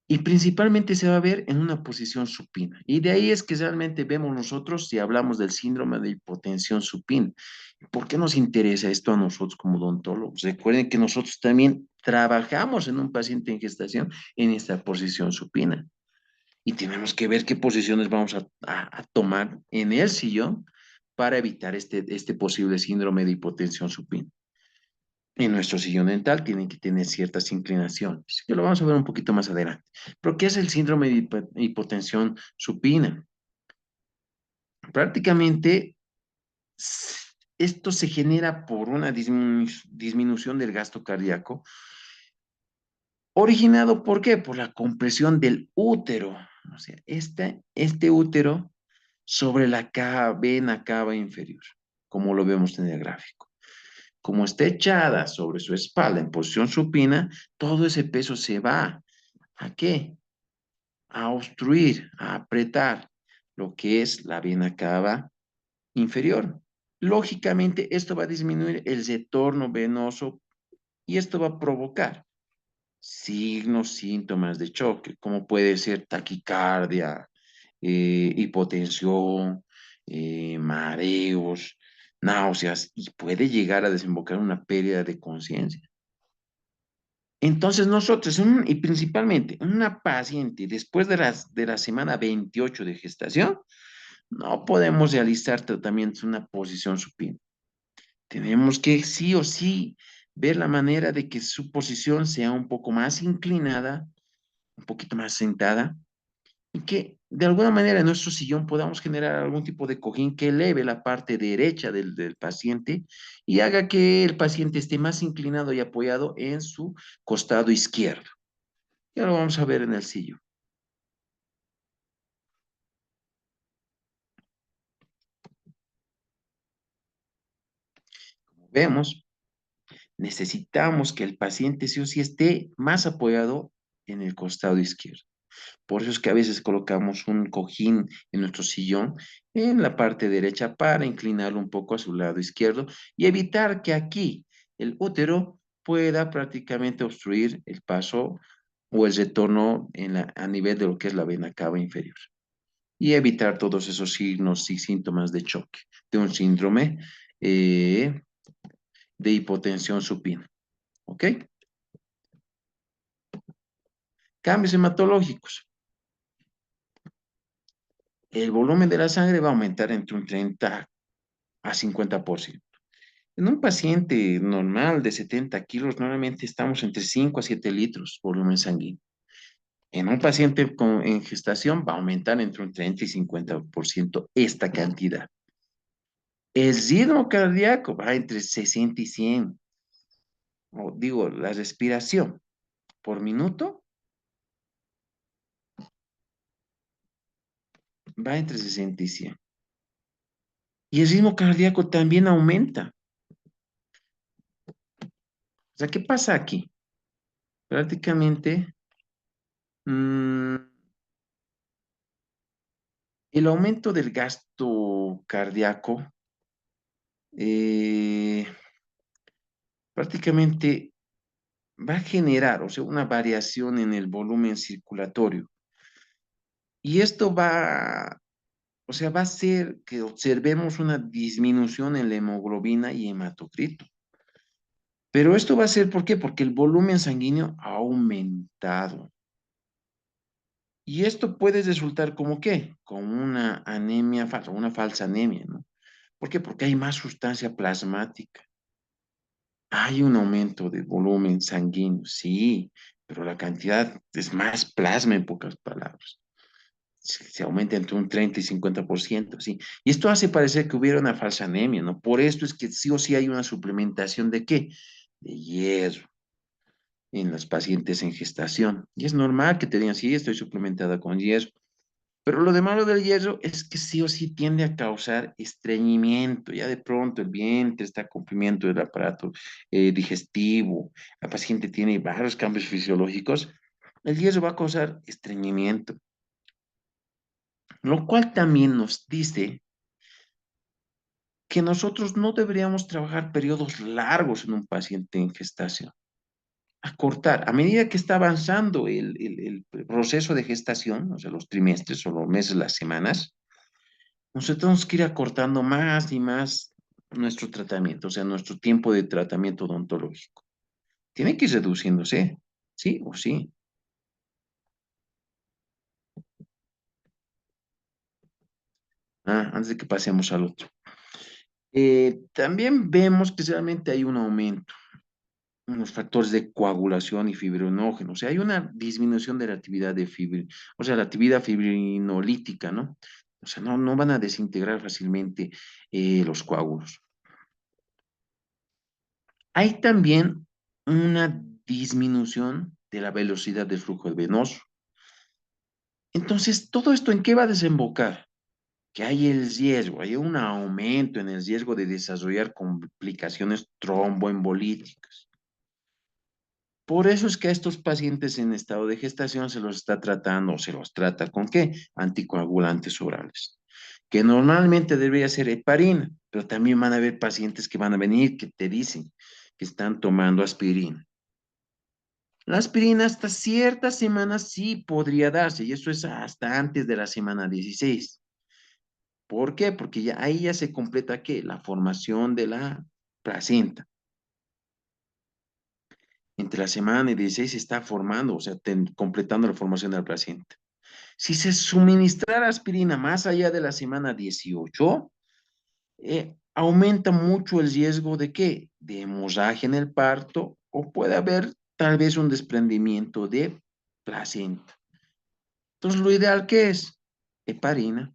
Y principalmente se va a ver en una posición supina. Y de ahí es que realmente vemos nosotros si hablamos del síndrome de hipotensión supina. ¿Por qué nos interesa esto a nosotros como odontólogos? Recuerden que nosotros también trabajamos en un paciente en gestación en esta posición supina. Y tenemos que ver qué posiciones vamos a tomar en el sillón para evitar este posible síndrome de hipotensión supina. En nuestro sillón dental tienen que tener ciertas inclinaciones, que lo vamos a ver un poquito más adelante. Pero, ¿qué es el síndrome de hipotensión supina? Prácticamente esto se genera por una disminución del gasto cardíaco, originado ¿por qué? Por la compresión del útero. O sea, este útero sobre la vena cava inferior, como lo vemos en el gráfico. Como está echada sobre su espalda en posición supina, todo ese peso se va. ¿A qué? A obstruir, a apretar lo que es la vena cava inferior. Lógicamente, esto va a disminuir el retorno venoso y esto va a provocar signos, síntomas de choque, como puede ser taquicardia, hipotensión, mareos, náuseas, y puede llegar a desembocar en una pérdida de conciencia. Entonces nosotros, y principalmente una paciente después de la semana 28 de gestación, no podemos realizar tratamientos en una posición supina. Tenemos que sí o sí ver la manera de que su posición sea un poco más inclinada, un poquito más sentada, y que de alguna manera en nuestro sillón podamos generar algún tipo de cojín que eleve la parte derecha del paciente y haga que el paciente esté más inclinado y apoyado en su costado izquierdo. Ya lo vamos a ver en el sillón. Como vemos, necesitamos que el paciente sí o sí esté más apoyado en el costado izquierdo. Por eso es que a veces colocamos un cojín en nuestro sillón en la parte derecha para inclinarlo un poco a su lado izquierdo y evitar que aquí el útero pueda prácticamente obstruir el paso o el retorno a nivel de lo que es la vena cava inferior y evitar todos esos signos y síntomas de choque de un síndrome de hipotensión supina. ¿Ok? Cambios hematológicos. El volumen de la sangre va a aumentar entre un 30 a 50%. En un paciente normal de 70 kilos, normalmente estamos entre 5 a 7 litros volumen sanguíneo. En un paciente en gestación va a aumentar entre un 30 y 50% esta cantidad. El ritmo cardíaco va entre 60 y 100. O digo, la respiración por minuto va entre 60 y 100. Y el ritmo cardíaco también aumenta. sea, ¿qué pasa aquí? Prácticamente, mm, el aumento del gasto cardíaco eh, prácticamente va a generar, o sea, una variación en el volumen circulatorio. Y esto va, o sea, va a hacer que observemos una disminución en la hemoglobina y hematocrito. Pero esto va a ser, ¿por qué? Porque el volumen sanguíneo ha aumentado. Y esto puede resultar como qué? Como una anemia falsa, una falsa anemia, ¿no? ¿Por qué? Porque hay más sustancia plasmática. Hay un aumento de volumen sanguíneo, sí, pero la cantidad es más plasma en pocas palabras. Se aumenta entre un 30 y 50%, sí. Y esto hace parecer que hubiera una falsa anemia, ¿no? Por esto es que sí o sí hay una suplementación de qué? De hierro en los pacientes en gestación. Y es normal que te digan, sí, estoy suplementada con hierro. Pero lo de malo del hierro es que sí o sí tiende a causar estreñimiento. Ya de pronto el vientre está comprimiendo el aparato digestivo, la paciente tiene varios cambios fisiológicos. El hierro va a causar estreñimiento, lo cual también nos dice que nosotros no deberíamos trabajar periodos largos en un paciente en gestación. Acortar, a medida que está avanzando el proceso de gestación, o sea, los trimestres o los meses, las semanas, nosotros tenemos que ir acortando más y más nuestro tratamiento, o sea, nuestro tiempo de tratamiento odontológico. Tiene que ir reduciéndose, sí o sí. Antes de que pasemos al otro. También vemos que realmente hay un aumento en los factores de coagulación y fibrinógeno, o sea, hay una disminución de la actividad de o sea, la actividad fibrinolítica, ¿no? O sea, no van a desintegrar fácilmente los coágulos. Hay también una disminución de la velocidad del flujo venoso. Entonces, ¿todo esto en qué va a desembocar? Que hay el riesgo, hay un aumento en el riesgo de desarrollar complicaciones tromboembolíticas. Por eso es que a estos pacientes en estado de gestación se los está tratando o se los trata con ¿qué? Anticoagulantes orales, que normalmente debería ser heparina, pero también van a haber pacientes que van a venir que te dicen que están tomando aspirina. La aspirina hasta ciertas semanas sí podría darse, y eso es hasta antes de la semana 16. ¿Por qué? Porque ya, ahí ya se completa ¿qué? La formación de la placenta. Entre la semana y 16 se está formando, o sea, completando la formación de la placenta. Si se suministrara aspirina más allá de la semana 18, aumenta mucho el riesgo de qué? De hemorragia en el parto o puede haber tal vez un desprendimiento de placenta. Entonces, lo ideal, ¿qué es? Heparina,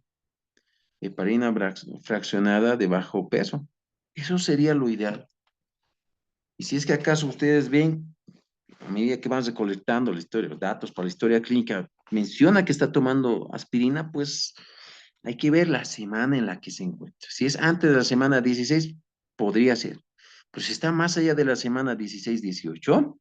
heparina fraccionada de bajo peso. Eso sería lo ideal. Y si es que acaso ustedes ven, a medida que van recolectando la historia, los datos para la historia clínica, menciona que está tomando aspirina, pues hay que ver la semana en la que se encuentra. Si es antes de la semana 16, podría ser. Pero si está más allá de la semana 16-18,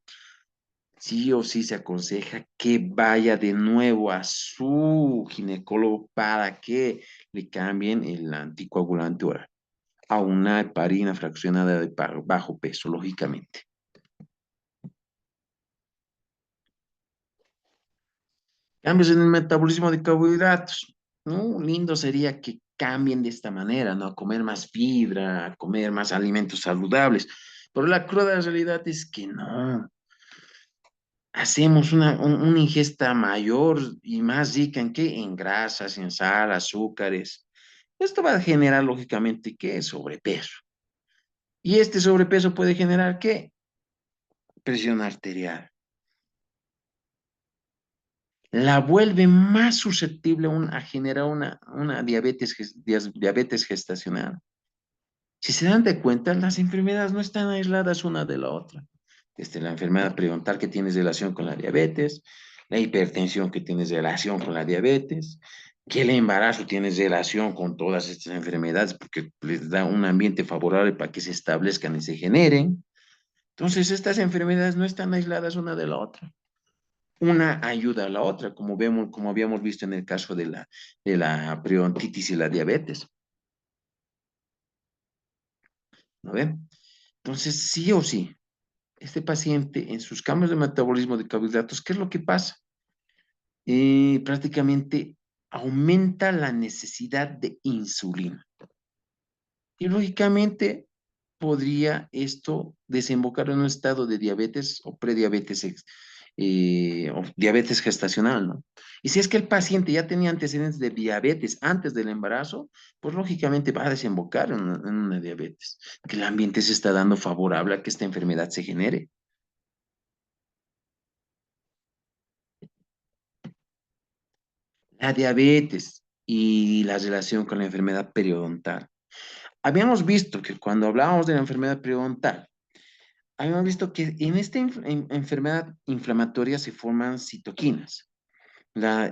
sí o sí se aconseja que vaya de nuevo a su ginecólogo para que le cambien el anticoagulante oral a una heparina fraccionada de bajo peso, lógicamente. Cambios en el metabolismo de carbohidratos. ¿No? Lindo sería que cambien de esta manera, ¿no? A comer más fibra, a comer más alimentos saludables. Pero la cruda realidad es que no. Hacemos una ingesta mayor y más rica en qué? En grasas, en sal, azúcares. Esto va a generar, lógicamente, ¿qué? Sobrepeso. Y este sobrepeso puede generar, ¿qué? Presión arterial. La vuelve más susceptible a generar una diabetes, diabetes gestacional. Si se dan de cuenta, las enfermedades no están aisladas una de la otra. Desde la enfermedad periodontal que tiene relación con la diabetes, la hipertensión que tiene relación con la diabetes, que el embarazo tiene relación con todas estas enfermedades porque les da un ambiente favorable para que se establezcan y se generen. Entonces, estas enfermedades no están aisladas una de la otra. Una ayuda a la otra, como vemos, como habíamos visto en el caso de la periodontitis y la diabetes, ¿no ven? Entonces, sí o sí, este paciente en sus cambios de metabolismo de carbohidratos, ¿qué es lo que pasa? Prácticamente aumenta la necesidad de insulina. Y lógicamente podría esto desembocar en un estado de diabetes o prediabetes o diabetes gestacional, ¿no? Y si es que el paciente ya tenía antecedentes de diabetes antes del embarazo, pues lógicamente va a desembocar en una diabetes, que el ambiente se está dando favorable a que esta enfermedad se genere. La diabetes y la relación con la enfermedad periodontal. Habíamos visto que cuando hablábamos de la enfermedad periodontal, habíamos visto que en esta enfermedad inflamatoria se forman citoquinas.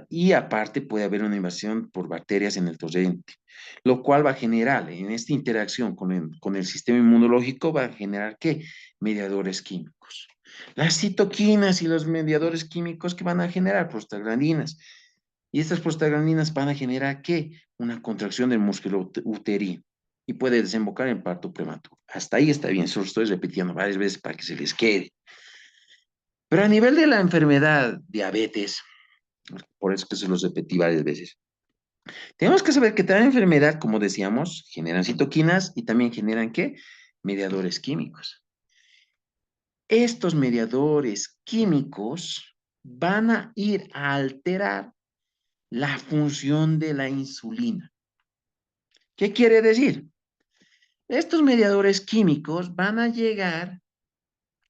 Y aparte puede haber una invasión por bacterias en el torrente, lo cual va a generar, en esta interacción con el sistema inmunológico, va a generar ¿qué? Mediadores químicos. Las citoquinas y los mediadores químicos que van a generar prostaglandinas. Y estas prostaglandinas van a generar ¿qué? Una contracción del músculo uterino y puede desembocar en parto prematuro. Hasta ahí está bien, solo estoy repitiendo varias veces para que se les quede. Pero a nivel de la enfermedad diabetes, por eso que se los repetí varias veces, tenemos que saber que cada enfermedad, como decíamos, generan citoquinas y también generan ¿qué? Mediadores químicos. Estos mediadores químicos van a ir a alterar la función de la insulina. ¿Qué quiere decir? Estos mediadores químicos van a llegar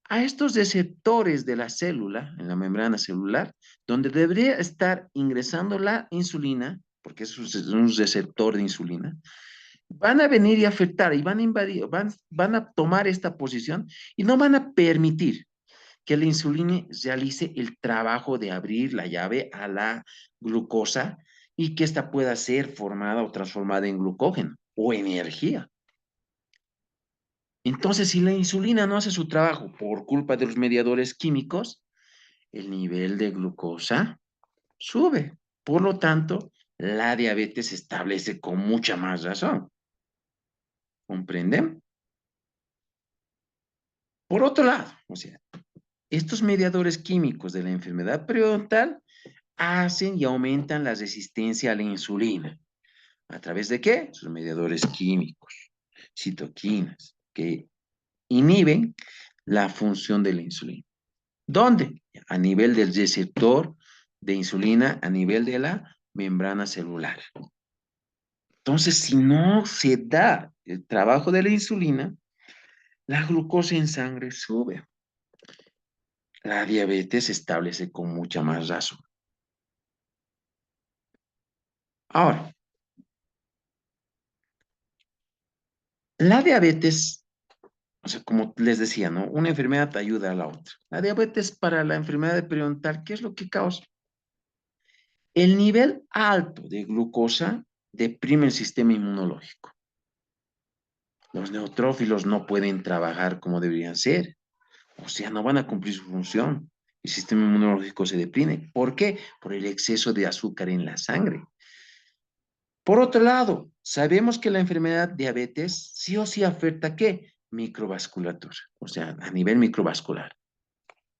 a estos receptores de la célula, en la membrana celular, donde debería estar ingresando la insulina, porque es un receptor de insulina, van a venir y afectar y van a invadir, van a tomar esta posición y no van a permitir que la insulina realice el trabajo de abrir la llave a la glucosa y que ésta pueda ser formada o transformada en glucógeno o energía. Entonces, si la insulina no hace su trabajo por culpa de los mediadores químicos, el nivel de glucosa sube. Por lo tanto, la diabetes se establece con mucha más razón. ¿Comprenden? Por otro lado, o sea, estos mediadores químicos de la enfermedad periodontal hacen y aumentan la resistencia a la insulina. ¿A través de qué? Sus mediadores químicos, citoquinas, que inhiben la función de la insulina. ¿Dónde? A nivel del receptor de insulina, a nivel de la membrana celular. Entonces, si no se da el trabajo de la insulina, la glucosa en sangre sube. La diabetes se establece con mucha más razón. Ahora, la diabetes, o sea, como les decía, ¿no? Una enfermedad ayuda a la otra. La diabetes para la enfermedad periodontal, ¿qué es lo que causa? El nivel alto de glucosa deprime el sistema inmunológico. Los neutrófilos no pueden trabajar como deberían ser, o sea, no van a cumplir su función. El sistema inmunológico se deprime. ¿Por qué? Por el exceso de azúcar en la sangre. Por otro lado, sabemos que la enfermedad diabetes sí o sí afecta ¿qué? Microvasculatura, o sea, a nivel microvascular.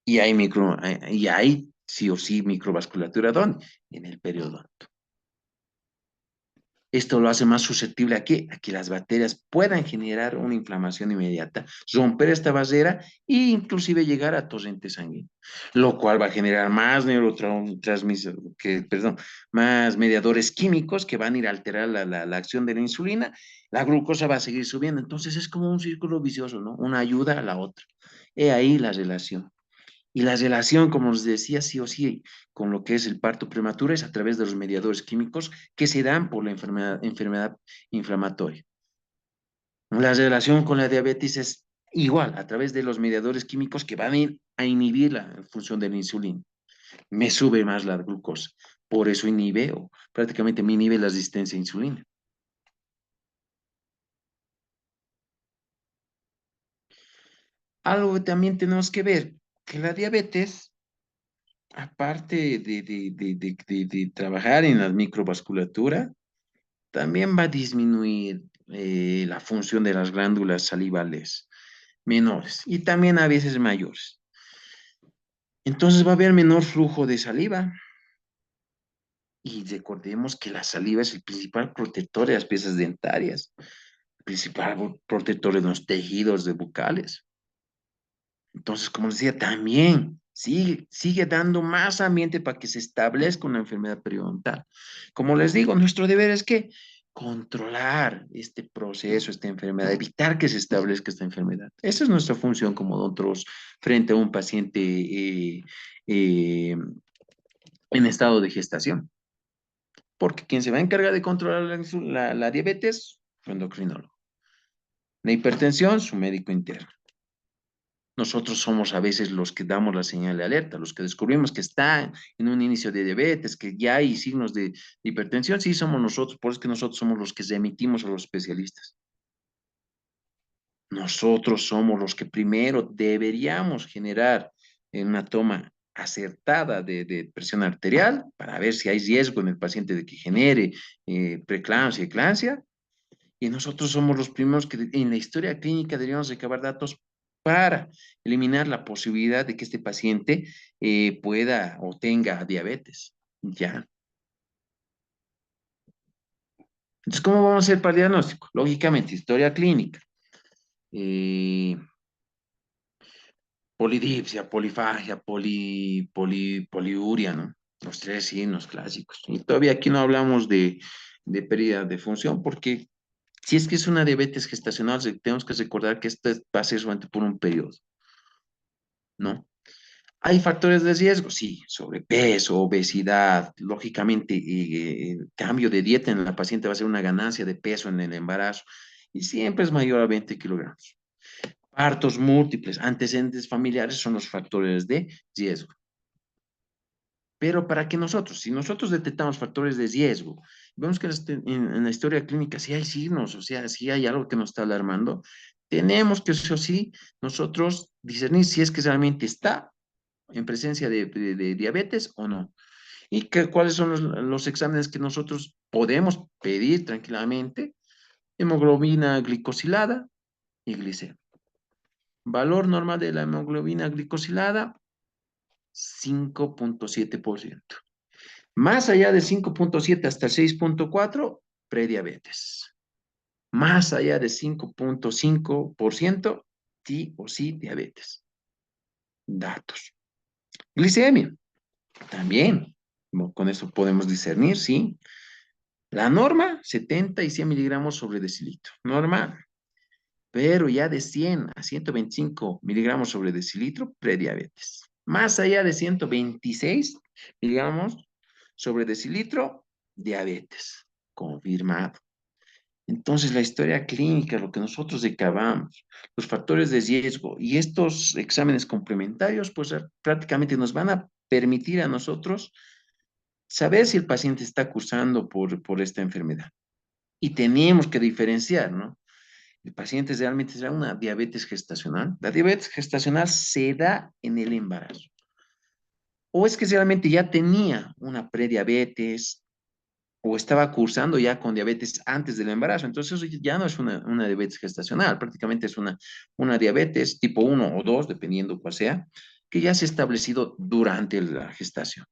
Y hay sí o sí microvasculatura, ¿dónde? En el periodonto. Esto lo hace más susceptible ¿a qué? A que las bacterias puedan generar una inflamación inmediata, romper esta barrera e inclusive llegar a torrente sanguíneo, lo cual va a generar más neurotransmisores, perdón, más mediadores químicos que van a ir a alterar la acción de la insulina, la glucosa va a seguir subiendo, entonces es como un círculo vicioso, ¿no? Una ayuda a la otra. He ahí la relación. Y la relación, como les decía, sí o sí, con lo que es el parto prematuro es a través de los mediadores químicos que se dan por la enfermedad inflamatoria. La relación con la diabetes es igual, a través de los mediadores químicos que van a ir a inhibir la función de la insulina. Me sube más la glucosa. Por eso inhibe o prácticamente me inhibe la resistencia a insulina. Algo que también tenemos que ver, que la diabetes, aparte de trabajar en la microvasculatura, también va a disminuir la función de las glándulas salivales menores y también a veces mayores. Entonces va a haber menor flujo de saliva y recordemos que la saliva es el principal protector de las piezas dentarias, el principal protector de los tejidos de bucales. Entonces, como les decía, también sigue dando más ambiente para que se establezca una enfermedad periodontal. Como les digo, nuestro deber es que controlar este proceso, esta enfermedad, evitar que se establezca esta enfermedad. Esa es nuestra función como odontólogos frente a un paciente eh, en estado de gestación. Porque quien se va a encargar de controlar la diabetes, su endocrinólogo. La hipertensión, su médico interno. Nosotros somos a veces los que damos la señal de alerta, los que descubrimos que está en un inicio de diabetes, que ya hay signos de hipertensión, sí somos nosotros, por eso es que nosotros somos los que remitimos a los especialistas. Nosotros somos los que primero deberíamos generar una toma acertada de presión arterial para ver si hay riesgo en el paciente de que genere preeclampsia y eclampsia. Y nosotros somos los primeros que en la historia clínica deberíamos recabar datos para eliminar la posibilidad de que este paciente pueda o tenga diabetes. Ya. Entonces, ¿cómo vamos a hacer para el diagnóstico? Lógicamente, historia clínica, eh, polidipsia, polifagia, poliuria, ¿no? Los tres signos clásicos. Y todavía aquí no hablamos de pérdida de función porque si es que es una diabetes gestacional, tenemos que recordar que esta va a ser solamente por un periodo, ¿no? ¿Hay factores de riesgo? Sí, sobrepeso, obesidad, lógicamente, cambio de dieta en la paciente va a ser una ganancia de peso en el embarazo y siempre es mayor a 20 kilogramos. Partos múltiples, antecedentes familiares son los factores de riesgo. Pero para que nosotros, si nosotros detectamos factores de riesgo, vemos que en la historia clínica sí hay signos, o sea, sí hay algo que nos está alarmando, tenemos que, eso sí, nosotros discernir si es que realmente está en presencia de diabetes o no. Y cuáles son los exámenes que nosotros podemos pedir tranquilamente. Hemoglobina glicosilada y glicemia. Valor normal de la hemoglobina glicosilada, 5,7%. Más allá de 5,7 hasta 6,4, prediabetes. Más allá de 5,5%, sí o sí diabetes. Datos. Glicemia, también. Con eso podemos discernir, sí. La norma, 70 y 100 miligramos sobre decilitro. Normal. Pero ya de 100 a 125 miligramos sobre decilitro, prediabetes. Más allá de 126 miligramos sobre decilitro, diabetes. Confirmado. Entonces, la historia clínica, lo que nosotros recabamos, los factores de riesgo y estos exámenes complementarios, pues prácticamente nos van a permitir a nosotros saber si el paciente está cursando por esta enfermedad. Y tenemos que diferenciar, ¿no? El paciente realmente será una diabetes gestacional. La diabetes gestacional se da en el embarazo. O es que realmente ya tenía una prediabetes o estaba cursando ya con diabetes antes del embarazo. Entonces eso ya no es una diabetes gestacional, prácticamente es una diabetes tipo uno o 2, dependiendo cuál sea, que ya se ha establecido durante la gestación.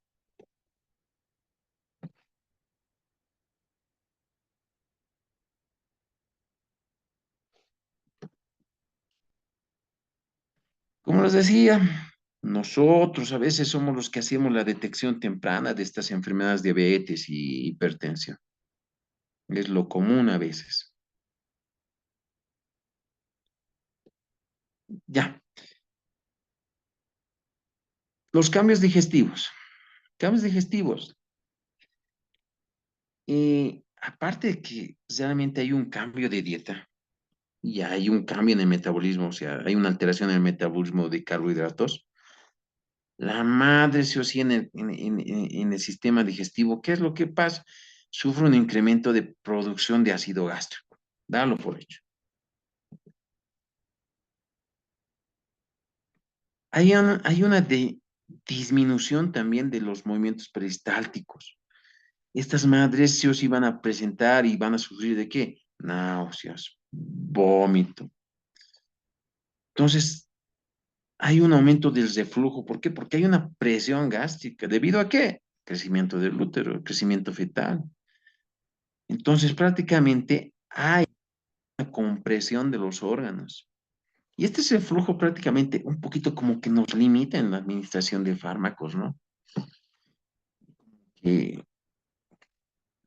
Como les decía, nosotros a veces somos los que hacemos la detección temprana de estas enfermedades diabetes y hipertensión. Es lo común a veces. Ya, los cambios digestivos. Cambios digestivos. Aparte de que realmente hay un cambio de dieta y hay un cambio en el metabolismo, o sea, hay una alteración en el metabolismo de carbohidratos, la madre se ocia en el sistema digestivo. ¿Qué es lo que pasa? Sufre un incremento de producción de ácido gástrico. Dalo por hecho. hay una disminución también de los movimientos peristálticos. Estas madres sí o sí van a presentar y van a sufrir de qué? Náuseas, vómito. Entonces, hay un aumento del reflujo. ¿Por qué? Porque hay una presión gástrica. ¿Debido a qué? Crecimiento del útero, crecimiento fetal. Entonces, prácticamente hay una compresión de los órganos. Y este es el flujo prácticamente un poquito como que nos limita en la administración de fármacos, ¿no? Que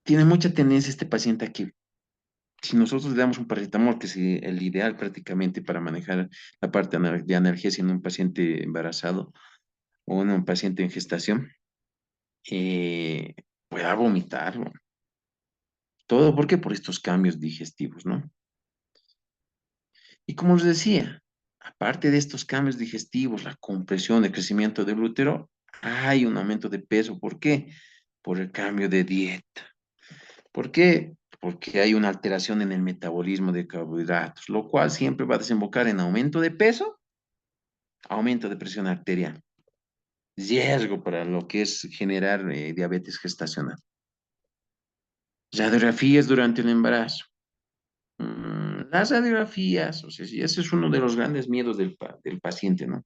tiene mucha tendencia este paciente a que si nosotros le damos un paracetamol, que es el ideal prácticamente para manejar la parte de analgesia en un paciente embarazado o en un paciente en gestación, eh, pueda vomitar, ¿no? Todo, ¿por qué? Por estos cambios digestivos, ¿no? Y como les decía, aparte de estos cambios digestivos, la compresión, el crecimiento del útero, hay un aumento de peso. ¿Por qué? Por el cambio de dieta. ¿Por qué? Porque hay una alteración en el metabolismo de carbohidratos, lo cual siempre va a desembocar en aumento de peso, aumento de presión arterial, riesgo para lo que es generar diabetes gestacional. Radiografías durante el embarazo. Las radiografías, o sea, sí, ese es uno de los grandes miedos del paciente, ¿no?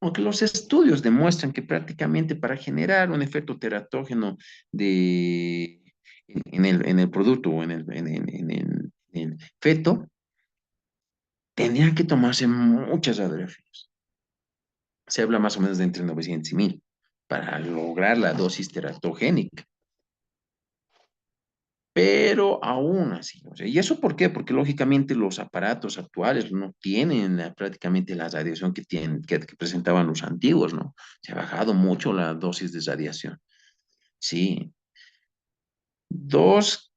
Aunque los estudios demuestran que prácticamente para generar un efecto teratógeno de, en el producto o en el feto, tendrían que tomarse muchas radiografías. Se habla más o menos de entre 900 y 1000 para lograr la dosis teratogénica. Pero aún así, o sea, ¿y eso por qué? Porque lógicamente los aparatos actuales no tienen prácticamente la radiación que presentaban los antiguos, ¿no? Se ha bajado mucho la dosis de radiación. Sí. Dos,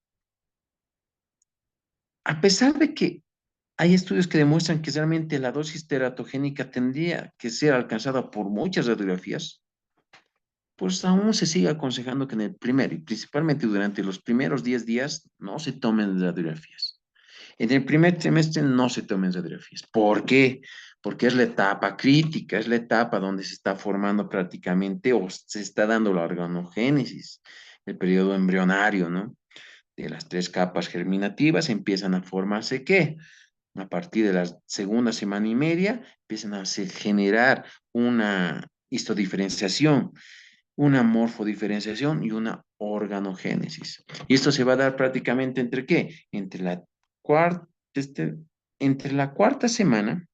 a pesar de que hay estudios que demuestran que realmente la dosis teratogénica tendría que ser alcanzada por muchas radiografías, pues aún se sigue aconsejando que en el primer y principalmente durante los primeros 10 días no se tomen radiografías. En el primer trimestre no se tomen radiografías. ¿Por qué? Porque es la etapa crítica, es la etapa donde se está formando prácticamente o se está dando la organogénesis, el periodo embrionario, ¿no? De las tres capas germinativas empiezan a formarse, ¿qué? A partir de la segunda semana y media empiezan a generar una histodiferenciación, una morfodiferenciación y una organogénesis. Y esto se va a dar prácticamente entre qué? Este, entre la cuarta semana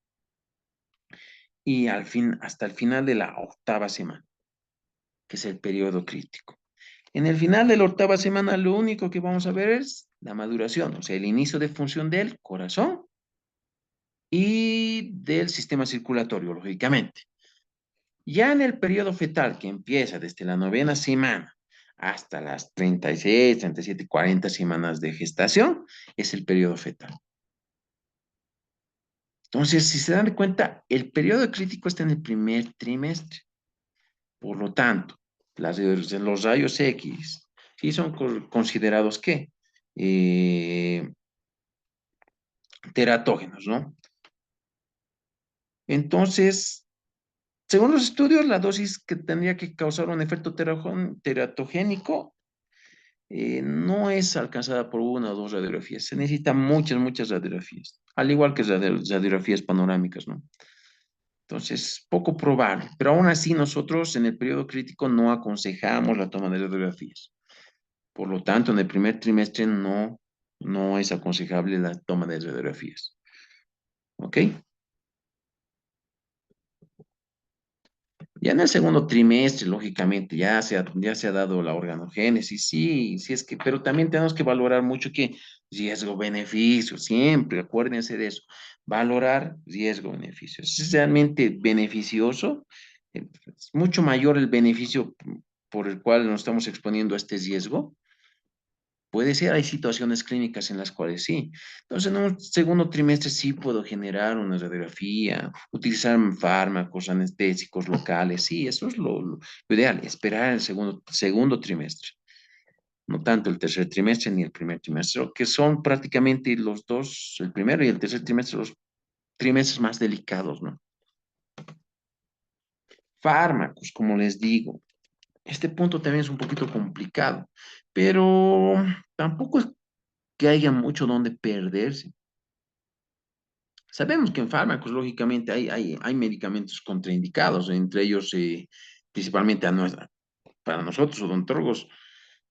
y hasta el final de la octava semana, que es el periodo crítico. En el final de la octava semana, lo único que vamos a ver es la maduración, o sea, el inicio de función del corazón y del sistema circulatorio, lógicamente. Ya en el periodo fetal, que empieza desde la novena semana hasta las 36, 37, 40 semanas de gestación, es el periodo fetal. Entonces, si se dan cuenta, el periodo crítico está en el primer trimestre. Por lo tanto, los rayos X sí son considerados ¿qué? Eh, teratógenos, ¿no? Entonces, según los estudios, la dosis que tendría que causar un efecto teratogénico no es alcanzada por una o dos radiografías. Se necesitan muchas, muchas radiografías, al igual que radiografías panorámicas, ¿no? Entonces, poco probable, pero aún así nosotros en el periodo crítico no aconsejamos la toma de radiografías. Por lo tanto, en el primer trimestre no es aconsejable la toma de radiografías. ¿Ok? Ya en el segundo trimestre, lógicamente, ya se ha dado la organogénesis, sí, sí es que, pero también tenemos que valorar mucho que riesgo-beneficio, siempre, acuérdense de eso, valorar riesgo-beneficio. Si es realmente beneficioso, es mucho mayor el beneficio por el cual nos estamos exponiendo a este riesgo. Puede ser, hay situaciones clínicas en las cuales sí. Entonces, en un segundo trimestre sí puedo generar una radiografía, utilizar fármacos anestésicos locales, sí, eso es lo ideal, esperar el segundo trimestre, no tanto el tercer trimestre ni el primer trimestre, que son prácticamente los dos, el primero y el tercer trimestre, los trimestres más delicados, ¿no? Fármacos, como les digo. Este punto también es un poquito complicado, pero tampoco es que haya mucho donde perderse. Sabemos que en fármacos, lógicamente, hay medicamentos contraindicados, entre ellos, principalmente para nosotros, odontólogos,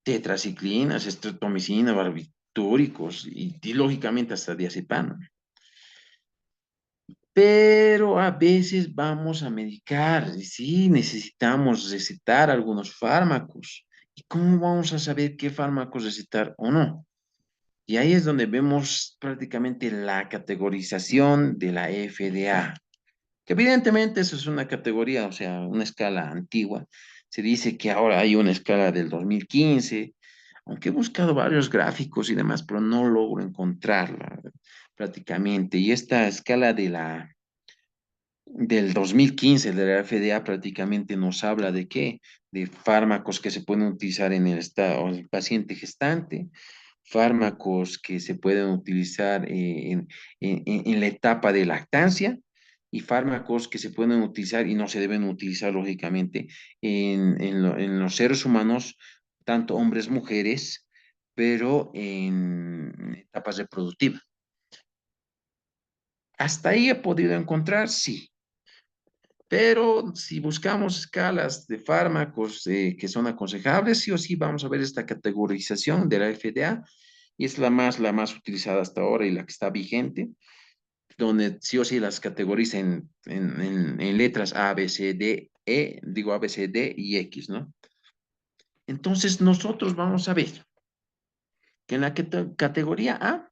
tetraciclinas, estreptomicina, barbitúricos y lógicamente hasta diazepam. Pero a veces vamos a medicar, y sí, necesitamos recetar algunos fármacos. ¿Y cómo vamos a saber qué fármacos recetar o no? Y ahí es donde vemos prácticamente la categorización de la FDA, que evidentemente eso es una categoría, o sea, una escala antigua. Se dice que ahora hay una escala del 2015, aunque he buscado varios gráficos y demás, pero no logro encontrarla prácticamente. Y esta escala del 2015 de la FDA prácticamente nos habla de qué, de fármacos que se pueden utilizar en el estado, el paciente gestante, fármacos que se pueden utilizar en la etapa de lactancia y fármacos que se pueden utilizar y no se deben utilizar lógicamente en los seres humanos, tanto hombres, mujeres, pero en etapas reproductivas. Hasta ahí he podido encontrar, sí. Pero si buscamos escalas de fármacos que son aconsejables, sí o sí vamos a ver esta categorización de la FDA y es la más utilizada hasta ahora y la que está vigente, donde sí o sí las categoriza en letras A, B, C, D, E, digo A, B, C, D y X, ¿no? Entonces nosotros vamos a ver que en la categoría A,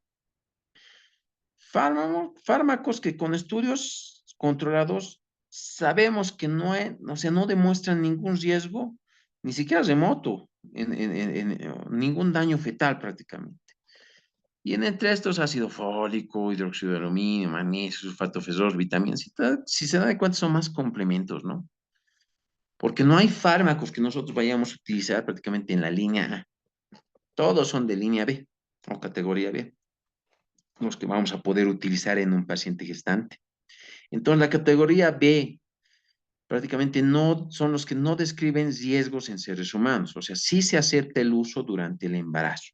fármacos que con estudios controlados sabemos que no, o sea, no demuestran ningún riesgo, ni siquiera remoto, ningún daño fetal prácticamente. Y entre estos ácido fólico, hidróxido de aluminio, magnesio, sulfato ferroso, vitaminas, si se da cuenta son más complementos, ¿no? Porque no hay fármacos que nosotros vayamos a utilizar prácticamente en la línea A. Todos son de línea B o categoría B, los que vamos a poder utilizar en un paciente gestante. Entonces, la categoría B prácticamente no son los que no describen riesgos en seres humanos, o sea, sí se acepta el uso durante el embarazo.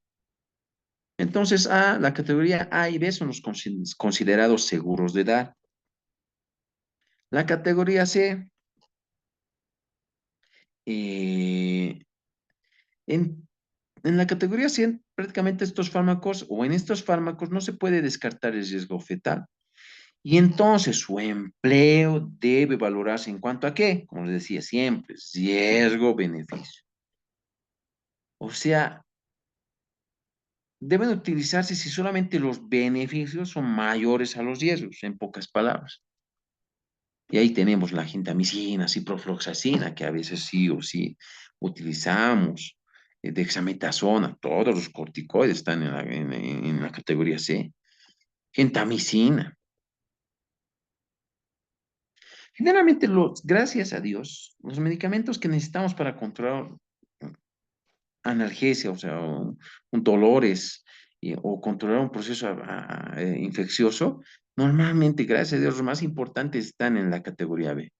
Entonces, la categoría A y B son los considerados seguros de dar. La categoría C, eh, en, en la categoría C, prácticamente estos fármacos o en estos fármacos no se puede descartar el riesgo fetal. Y entonces su empleo debe valorarse en cuanto a qué, como les decía siempre, riesgo-beneficio. O sea, deben utilizarse si solamente los beneficios son mayores a los riesgos, en pocas palabras. Y ahí tenemos la gentamicina, ciprofloxacina, que a veces sí o sí utilizamos, dexametasona, todos los corticoides están en la categoría C. Gentamicina. Generalmente, gracias a Dios, los medicamentos que necesitamos para controlar analgesia, o sea, un dolores o controlar un proceso infeccioso, normalmente, gracias a Dios, los más importantes están en la categoría B.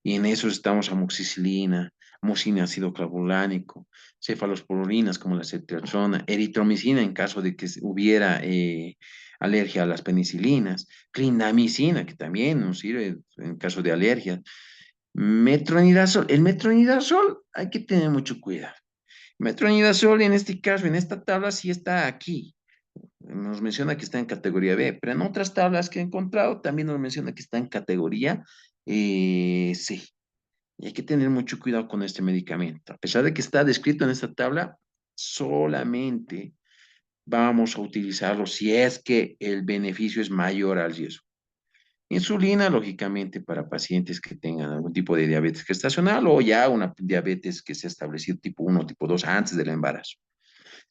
Y en eso estamos amoxicilina, amoxicilina clavulánico, cefalosporinas como la ceftriaxona, eritromicina en caso de que hubiera alergia a las penicilinas, clindamicina, que también nos sirve en caso de alergia, metronidazol. El metronidazol hay que tener mucho cuidado. Metronidazol en este caso, en esta tabla, sí está aquí. Nos menciona que está en categoría B, pero en otras tablas que he encontrado también nos menciona que está en categoría C. Y hay que tener mucho cuidado con este medicamento. A pesar de que está descrito en esta tabla, solamente vamos a utilizarlo si es que el beneficio es mayor al riesgo. Insulina, lógicamente, para pacientes que tengan algún tipo de diabetes gestacional o ya una diabetes que se ha establecido tipo 1, tipo 2 antes del embarazo.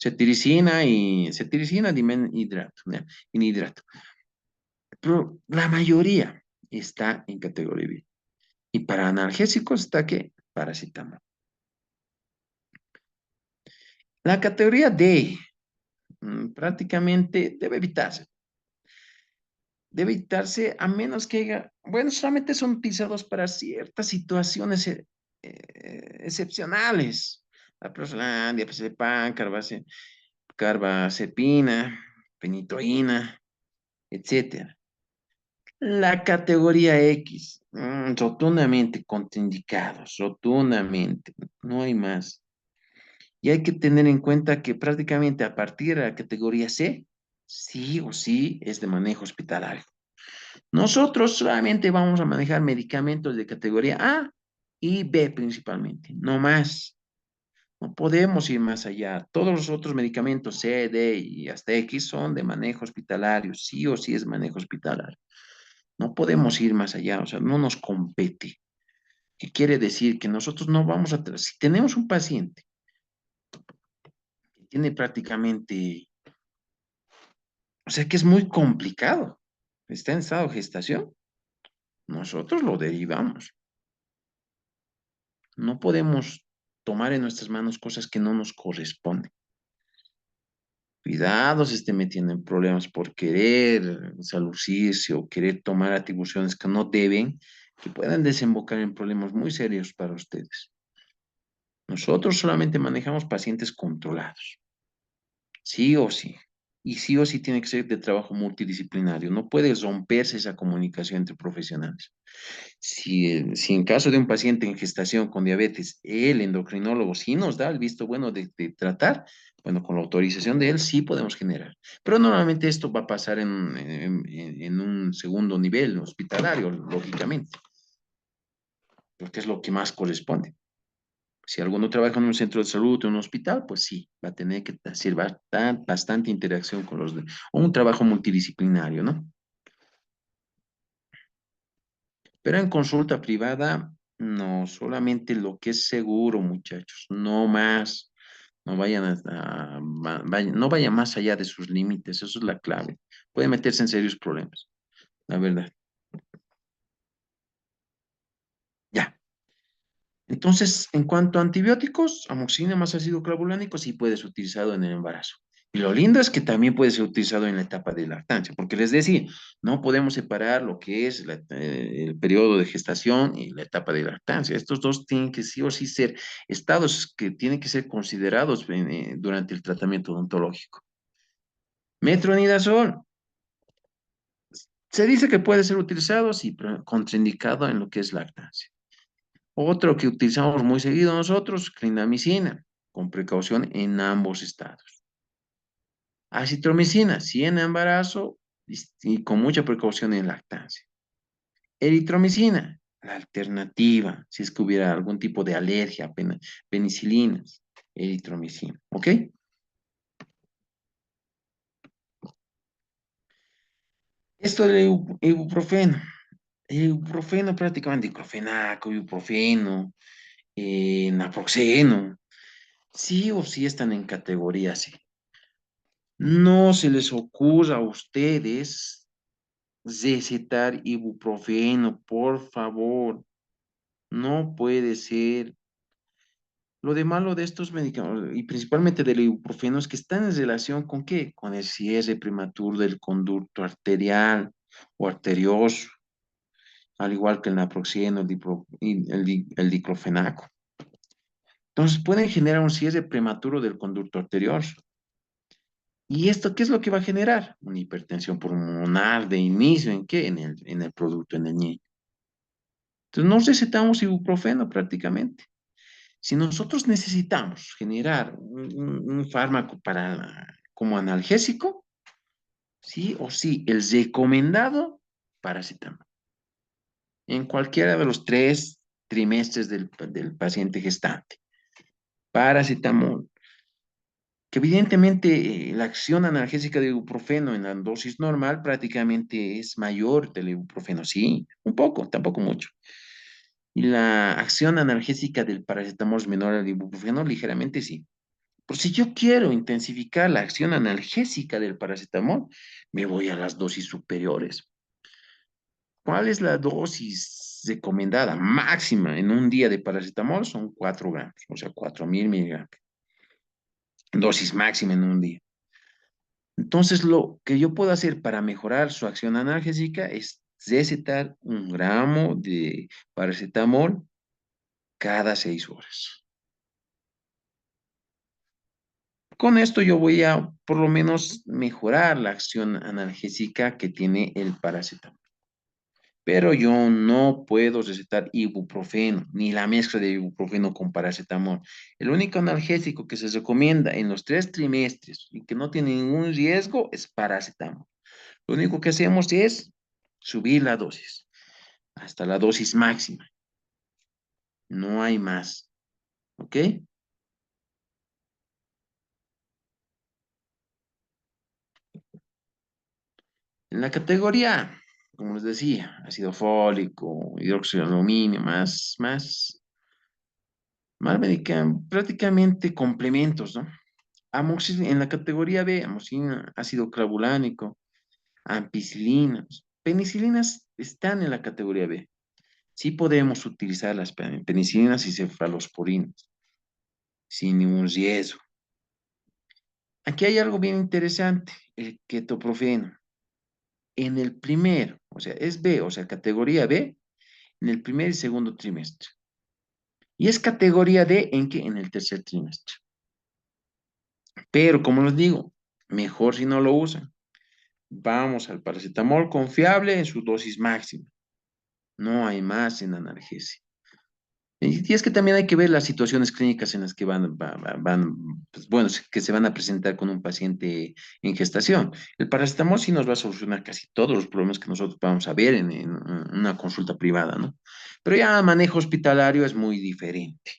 Cetiricina, hidrato, ¿ya? Inhidrato. Pero la mayoría está en categoría B. Y para analgésicos está que paracetamol. La categoría D prácticamente debe evitarse. debe evitarse a menos que haya, bueno, solamente son utilizados para ciertas situaciones excepcionales. La proslandia, diazepam, carbazepina, penitoína, etcétera. La categoría X, rotundamente contraindicados, rotundamente, no hay más. Y hay que tener en cuenta que prácticamente a partir de la categoría C, sí o sí es de manejo hospitalario. Nosotros solamente vamos a manejar medicamentos de categoría A y B principalmente, no más. No podemos ir más allá. Todos los otros medicamentos C, D y hasta X son de manejo hospitalario, sí o sí es manejo hospitalario. No podemos ir más allá, o sea, no nos compete. ¿Qué quiere decir? Que nosotros no vamos a... Si tenemos un paciente que tiene prácticamente, o sea, que es muy complicado, está en estado de gestación, nosotros lo derivamos. No podemos tomar en nuestras manos cosas que no nos corresponden. Cuidado si esté metiendo en problemas por querer salucirse o querer tomar atribuciones que no deben, que puedan desembocar en problemas muy serios para ustedes. Nosotros solamente manejamos pacientes controlados, sí o sí. Y sí o sí tiene que ser de trabajo multidisciplinario. No puede romperse esa comunicación entre profesionales. Si en caso de un paciente en gestación con diabetes, el endocrinólogo sí nos da el visto bueno de tratar, bueno, con la autorización de él sí podemos generar. Pero normalmente esto va a pasar en un segundo nivel hospitalario, lógicamente, porque es lo que más corresponde. Si alguno trabaja en un centro de salud o en un hospital, pues sí, va a tener que hacer bastante interacción con o un trabajo multidisciplinario, ¿no? Pero en consulta privada, no, solamente lo que es seguro, muchachos, no más. No vayan no vayan más allá de sus límites, eso es la clave. Puede meterse en serios problemas, la verdad. Ya. Entonces, en cuanto a antibióticos, amoxicilina más ácido clavulánico sí puede ser utilizado en el embarazo. Y lo lindo es que también puede ser utilizado en la etapa de lactancia, porque les decía, no podemos separar lo que es el periodo de gestación y la etapa de lactancia. Estos dos tienen que sí o sí ser estados que tienen que ser considerados durante el tratamiento odontológico. Metronidazol, se dice que puede ser utilizado, sí, pero contraindicado en lo que es lactancia. Otro que utilizamos muy seguido nosotros, clindamicina, con precaución en ambos estados. Acitromicina, sí en embarazo y con mucha precaución en lactancia. Eritromicina, la alternativa, si es que hubiera algún tipo de alergia a penicilinas, eritromicina, ¿ok? Esto del ibuprofeno. El ibuprofeno prácticamente, diclofenaco, ibuprofeno, naproxeno, sí o sí están en categoría C. No se les ocurra a ustedes recetar ibuprofeno, por favor. No puede ser. Lo de malo de estos medicamentos, y principalmente del ibuprofeno, es que están en relación con qué? Con el cierre prematuro del conducto arterial o arterioso, al igual que el naproxeno, el diclofenaco. Entonces pueden generar un cierre prematuro del conducto arterial. ¿Y esto qué es lo que va a generar? Una hipertensión pulmonar de inicio, ¿en qué? En el producto, en el niño. Entonces, no recetamos ibuprofeno prácticamente. Si nosotros necesitamos generar un fármaco como analgésico, sí o sí, el recomendado, paracetamol. En cualquiera de los 3 trimestres del paciente gestante. Paracetamol. Que evidentemente la acción analgésica de ibuprofeno en la dosis normal prácticamente es mayor del ibuprofeno, sí, un poco, tampoco mucho. Y la acción analgésica del paracetamol es menor al ibuprofeno, ligeramente sí. Por si yo quiero intensificar la acción analgésica del paracetamol, me voy a las dosis superiores. ¿Cuál es la dosis recomendada máxima en un día de paracetamol? Son 4 gramos, o sea, 4.000 miligramos. Dosis máxima en un día. Entonces, lo que yo puedo hacer para mejorar su acción analgésica es recetar 1 gramo de paracetamol cada 6 horas. Con esto yo voy a por lo menos mejorar la acción analgésica que tiene el paracetamol. Pero yo no puedo recetar ibuprofeno, ni la mezcla de ibuprofeno con paracetamol. El único analgésico que se recomienda en los 3 trimestres y que no tiene ningún riesgo es paracetamol. Lo único que hacemos es subir la dosis hasta la dosis máxima. No hay más. ¿Ok? En la categoría, como les decía, ácido fólico, hidróxido de aluminio, prácticamente complementos, ¿no? En la categoría B, amoxicilina, ácido clavulánico, ampicilinas, penicilinas están en la categoría B. Sí podemos utilizar las penicilinas y cefalosporinas sin ningún riesgo. Aquí hay algo bien interesante, el ketoprofeno. En el primero, o sea, es B, o sea, categoría B, en el primer y segundo trimestre. Y es categoría D en que en el tercer trimestre. Pero, como les digo, mejor si no lo usan. Vamos al paracetamol confiable en su dosis máxima. No hay más en analgesia. Y es que también hay que ver las situaciones clínicas en las que pues, bueno, que se van a presentar con un paciente en gestación. El paracetamol sí nos va a solucionar casi todos los problemas que nosotros vamos a ver en una consulta privada, ¿no? Pero ya manejo hospitalario es muy diferente.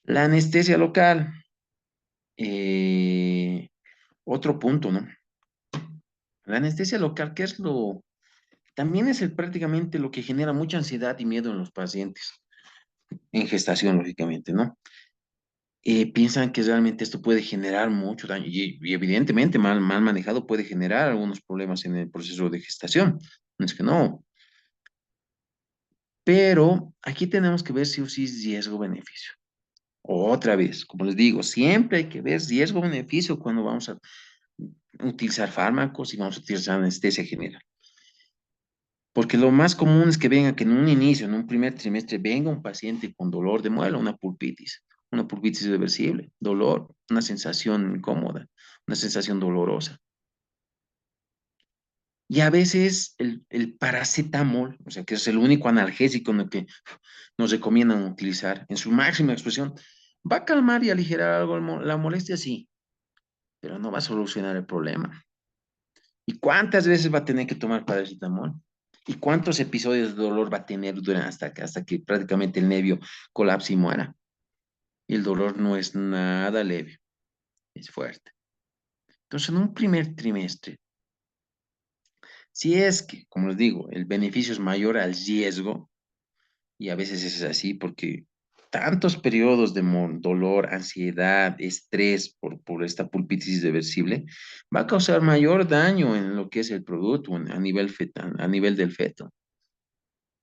La anestesia local, eh, otro punto, ¿no? La anestesia local, ¿qué es lo? También es prácticamente lo que genera mucha ansiedad y miedo en los pacientes, en gestación, lógicamente, ¿no? Piensan que realmente esto puede generar mucho daño y evidentemente mal manejado puede generar algunos problemas en el proceso de gestación. No es que no, pero aquí tenemos que ver si o sí es riesgo-beneficio. Otra vez, como les digo, siempre hay que ver riesgo-beneficio cuando vamos a utilizar fármacos y vamos a utilizar anestesia general. Porque lo más común es que venga, que en un inicio, en un primer trimestre, venga un paciente con dolor de muela, una pulpitis irreversible, dolor, una sensación incómoda, una sensación dolorosa. Y a veces el paracetamol, o sea, que es el único analgésico en el que nos recomiendan utilizar en su máxima expresión, va a calmar y aligerar algo la molestia, sí, pero no va a solucionar el problema. ¿Y cuántas veces va a tener que tomar paracetamol? ¿Y cuántos episodios de dolor va a tener hasta que prácticamente el nervio colapse y muera? Y el dolor no es nada leve, es fuerte. Entonces, en un primer trimestre, si es que, como les digo, el beneficio es mayor al riesgo, y a veces es así porque tantos periodos de dolor, ansiedad, estrés por esta pulpitis irreversible, va a causar mayor daño en lo que es el producto, a nivel fetal, a nivel del feto.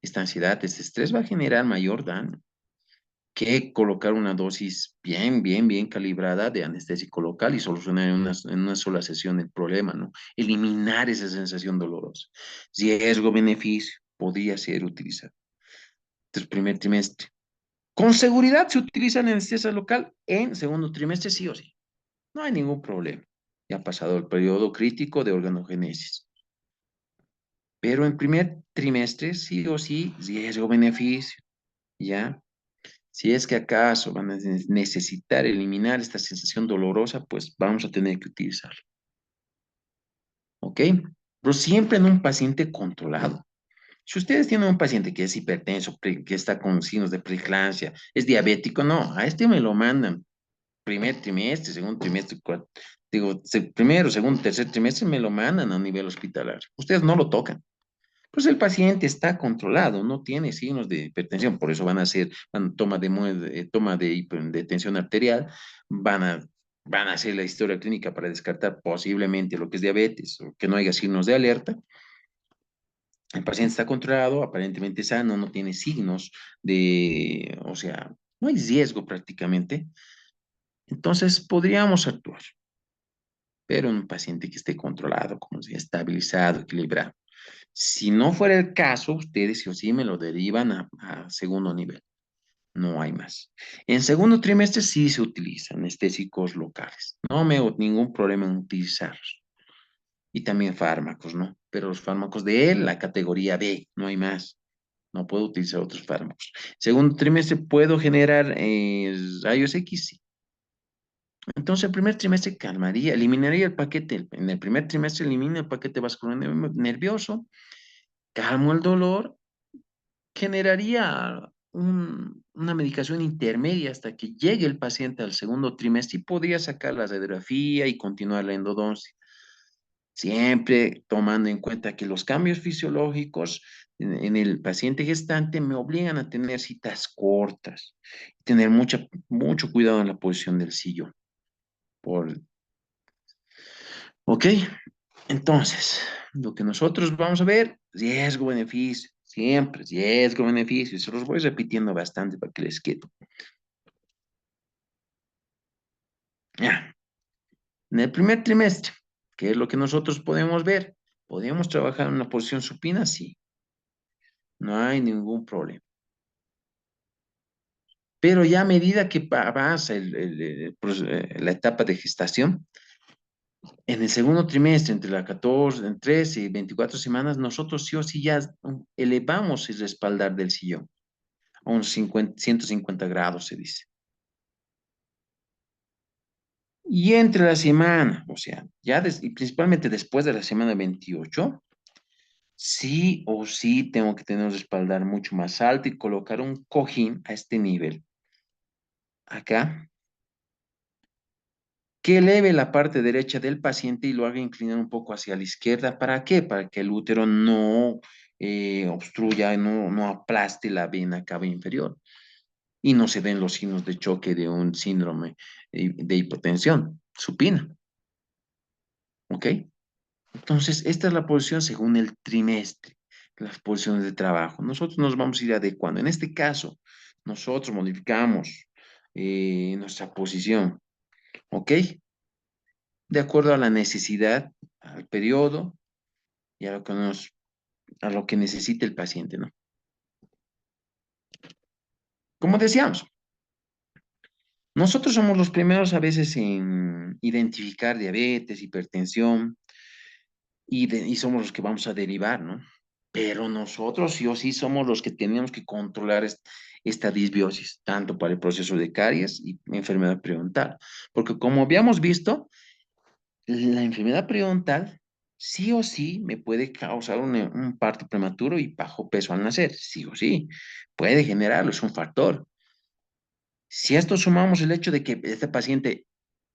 Esta ansiedad, este estrés va a generar mayor daño que colocar una dosis bien calibrada de anestésico local y solucionar en una sola sesión el problema, ¿no? Eliminar esa sensación dolorosa. Riesgo-beneficio podría ser utilizado. Entonces, primer trimestre. Con seguridad se utiliza la anestesia local en segundo trimestre, sí o sí. No hay ningún problema. Ya ha pasado el periodo crítico de organogénesis. Pero en primer trimestre, sí o sí, riesgo-beneficio. ¿Ya? Si es que acaso van a necesitar eliminar esta sensación dolorosa, pues vamos a tener que utilizarlo. ¿Ok? Pero siempre en un paciente controlado. Si ustedes tienen un paciente que es hipertenso, que está con signos de preeclampsia, es diabético, no, a este me lo mandan primer trimestre, segundo trimestre, digo, primero, segundo, tercer trimestre me lo mandan a nivel hospitalario. Ustedes no lo tocan. Pues el paciente está controlado, no tiene signos de hipertensión, por eso van a hacer toma de tensión arterial, van a, van a hacer la historia clínica para descartar posiblemente lo que es diabetes o que no haya signos de alerta. El paciente está controlado, aparentemente sano, no tiene signos o sea, no hay riesgo prácticamente. Entonces podríamos actuar, pero en un paciente que esté controlado, como si estabilizado, equilibrado. Si no fuera el caso, ustedes sí o sí me lo derivan a segundo nivel. No hay más. En segundo trimestre sí se utilizan anestésicos locales. No me hago ningún problema en utilizarlos. Y también fármacos, ¿no? Pero los fármacos de él, la categoría B, no hay más. No puedo utilizar otros fármacos. Segundo trimestre puedo generar rayos X, sí. Entonces, el primer trimestre calmaría, eliminaría el paquete. En el primer trimestre elimina el paquete vascular nervioso, calmo el dolor, generaría una medicación intermedia hasta que llegue el paciente al segundo trimestre y podría sacar la radiografía y continuar la endodoncia. Siempre tomando en cuenta que los cambios fisiológicos en el paciente gestante me obligan a tener citas cortas, tener mucho cuidado en la posición del sillón. Por, ¿Ok? Entonces, lo que nosotros vamos a ver, riesgo-beneficio, siempre riesgo-beneficio, se los voy repitiendo bastante para que les quede. Ya. En el primer trimestre, ¿qué es lo que nosotros podemos ver? ¿Podemos trabajar en una posición supina? Sí, no hay ningún problema. Pero ya a medida que avanza la etapa de gestación, en el segundo trimestre, entre la 14, en 13 y 24 semanas, nosotros sí o sí ya elevamos el respaldar del sillón a unos 150 grados, se dice. Y entre la semana, o sea, y principalmente después de la semana 28, sí o sí tengo que tener un respaldar mucho más alto y colocar un cojín a este nivel. Acá, que eleve la parte derecha del paciente y lo haga inclinar un poco hacia la izquierda. ¿Para qué? Para que el útero no obstruya, no aplaste la vena cava inferior y no se den los signos de choque de un síndrome de hipotensión supina. ¿Ok? Entonces, esta es la posición según el trimestre, las posiciones de trabajo. Nosotros nos vamos a ir adecuando. En este caso, nosotros modificamos nuestra posición, ¿ok? De acuerdo a la necesidad, al periodo y a lo que necesite el paciente, ¿no? Como decíamos, nosotros somos los primeros a veces en identificar diabetes, hipertensión y somos los que vamos a derivar, ¿no? Pero nosotros sí o sí somos los que tenemos que controlar esta disbiosis, tanto para el proceso de caries y enfermedad periodontal. Porque como habíamos visto, la enfermedad periodontal sí o sí me puede causar un parto prematuro y bajo peso al nacer, sí o sí, puede generarlo, es un factor. Si a esto sumamos el hecho de que este paciente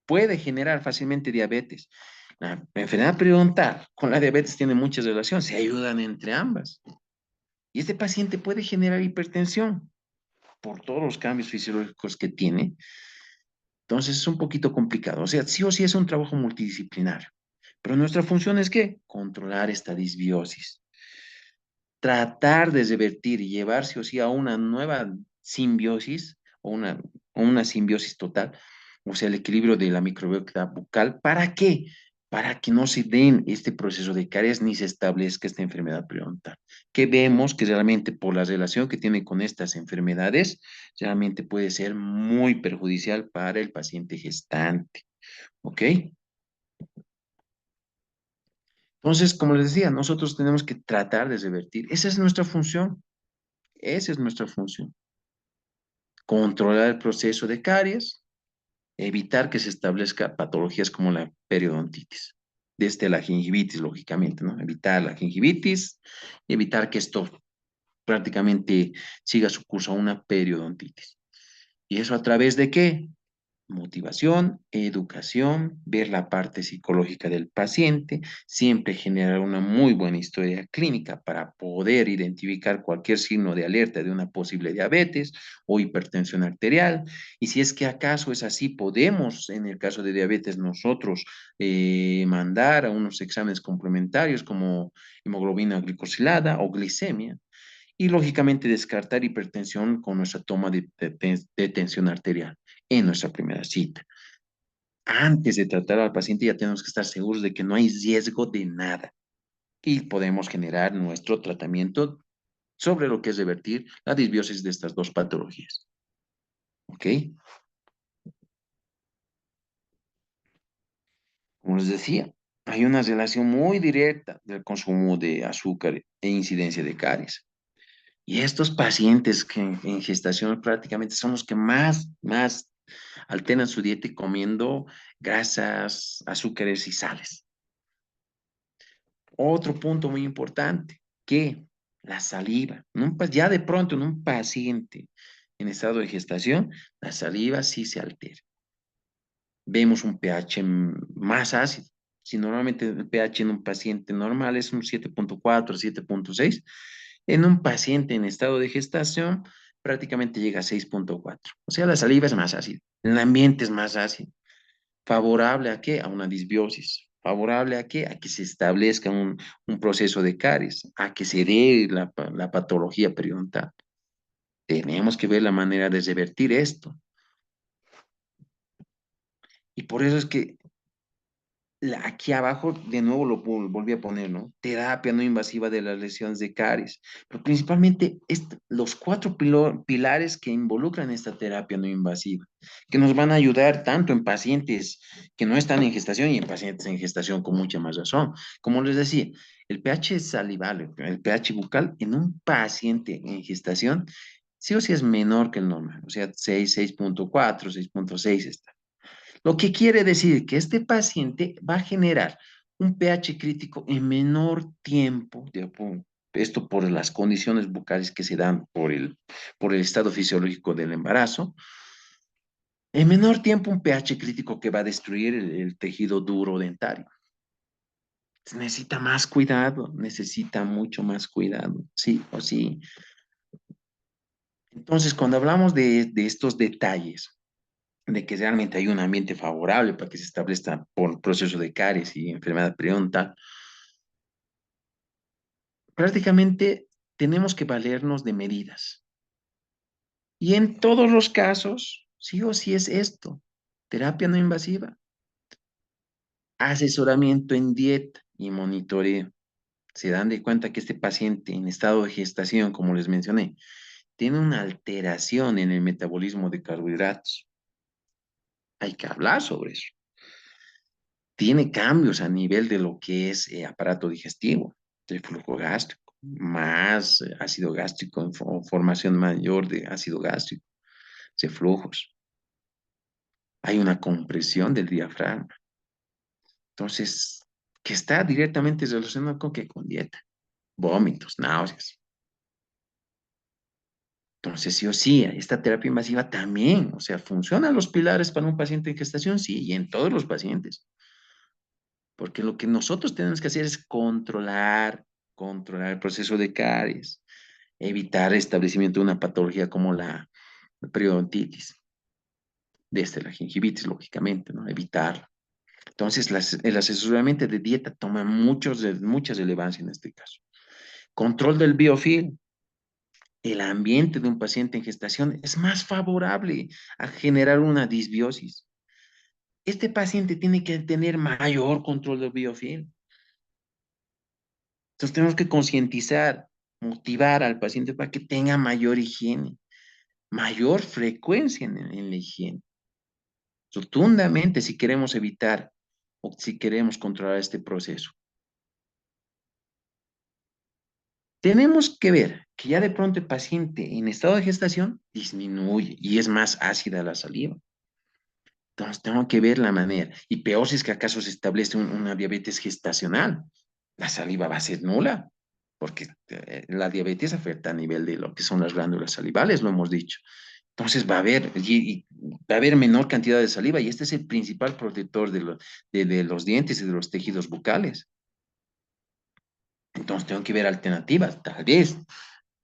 puede generar fácilmente diabetes, la enfermedad periodontal con la diabetes tiene mucha relación, se ayudan entre ambas. Y este paciente puede generar hipertensión por todos los cambios fisiológicos que tiene. Entonces es un poquito complicado. O sea, sí o sí es un trabajo multidisciplinario. Pero nuestra función es ¿qué? Controlar esta disbiosis. Tratar de revertir y llevar sí o sí a una nueva simbiosis o una simbiosis total, o sea, el equilibrio de la microbiota bucal. ¿Para qué? Para que no se den este proceso de caries ni se establezca esta enfermedad periodontal. Que vemos que realmente por la relación que tiene con estas enfermedades, realmente puede ser muy perjudicial para el paciente gestante. ¿Ok? Entonces, como les decía, nosotros tenemos que tratar de revertir. Esa es nuestra función. Esa es nuestra función. Controlar el proceso de caries, evitar que se establezca patologías como la periodontitis. Desde la gingivitis, lógicamente, ¿no? Evitar la gingivitis, evitar que esto prácticamente siga su curso a una periodontitis. ¿Y eso a través de qué? Motivación, educación, ver la parte psicológica del paciente, siempre generar una muy buena historia clínica para poder identificar cualquier signo de alerta de una posible diabetes o hipertensión arterial. Y si es que acaso es así, podemos, en el caso de diabetes, nosotros mandar a unos exámenes complementarios como hemoglobina glicosilada o glicemia Y lógicamente descartar hipertensión con nuestra toma de tensión arterial en nuestra primera cita. Antes de tratar al paciente ya tenemos que estar seguros de que no hay riesgo de nada y podemos generar nuestro tratamiento sobre lo que es revertir la disbiosis de estas dos patologías. ¿Ok? Como les decía, hay una relación muy directa del consumo de azúcar e incidencia de caries. Y estos pacientes que en gestación prácticamente son los que más alternan su dieta comiendo grasas, azúcares y sales. Otro punto muy importante, que la saliva, ya de pronto en un paciente en estado de gestación, la saliva sí se altera. Vemos un pH más ácido. Si normalmente el pH en un paciente normal es un 7.4, 7.6, en un paciente en estado de gestación prácticamente llega a 6.4. O sea, la saliva es más ácida, el ambiente es más ácido. ¿Favorable a qué? A una disbiosis. ¿Favorable a qué? A que se establezca un proceso de caries, a que se dé la patología periodontal. Tenemos que ver la manera de revertir esto. Y por eso es que aquí abajo, de nuevo lo volví a poner, ¿no? Terapia no invasiva de las lesiones de caries. Pero principalmente los cuatro pilares que involucran esta terapia no invasiva, que nos van a ayudar tanto en pacientes que no están en gestación y en pacientes en gestación con mucha más razón. Como les decía, el pH salival, el pH bucal en un paciente en gestación, sí o sí es menor que el normal, o sea, 6, 6.4, 6.6 está. Lo que quiere decir que este paciente va a generar un pH crítico en menor tiempo, esto por las condiciones bucales que se dan por el estado fisiológico del embarazo, en menor tiempo un pH crítico que va a destruir el tejido duro dentario. Necesita más cuidado, necesita mucho más cuidado, sí o sí. Entonces, cuando hablamos de estos detalles, de que realmente hay un ambiente favorable para que se establezca por proceso de caries y enfermedad periodontal, prácticamente tenemos que valernos de medidas. Y en todos los casos, sí o sí es esto, terapia no invasiva, asesoramiento en dieta y monitoreo. Se dan de cuenta que este paciente en estado de gestación, como les mencioné, tiene una alteración en el metabolismo de carbohidratos. Hay que hablar sobre eso. Tiene cambios a nivel de lo que es aparato digestivo, del flujo gástrico, más ácido gástrico, formación mayor de ácido gástrico, de flujos. Hay una compresión del diafragma. Entonces, que está directamente relacionado con qué? Con dieta, vómitos, náuseas. Entonces, sí o sí, esta terapia invasiva también, o sea, ¿funcionan los pilares para un paciente en gestación? Sí, y en todos los pacientes. Porque lo que nosotros tenemos que hacer es controlar el proceso de caries, evitar el establecimiento de una patología como la periodontitis, desde la gingivitis, lógicamente, ¿no? Evitarla. Entonces, el asesoramiento de dieta toma mucha relevancia en este caso. Control del biofilm. El ambiente de un paciente en gestación es más favorable a generar una disbiosis. Este paciente tiene que tener mayor control del biofilm. Entonces tenemos que concientizar, motivar al paciente para que tenga mayor higiene, mayor frecuencia en la higiene. Rotundamente si queremos evitar o si queremos controlar este proceso. Tenemos que ver que ya de pronto el paciente en estado de gestación disminuye y es más ácida la saliva. Entonces tengo que ver la manera. Y peor si es que acaso se establece una diabetes gestacional. La saliva va a ser nula, porque la diabetes afecta a nivel de lo que son las glándulas salivales, lo hemos dicho. Entonces y va a haber menor cantidad de saliva y este es el principal protector de los dientes y de los tejidos bucales. Entonces tengo que ver alternativas, tal vez.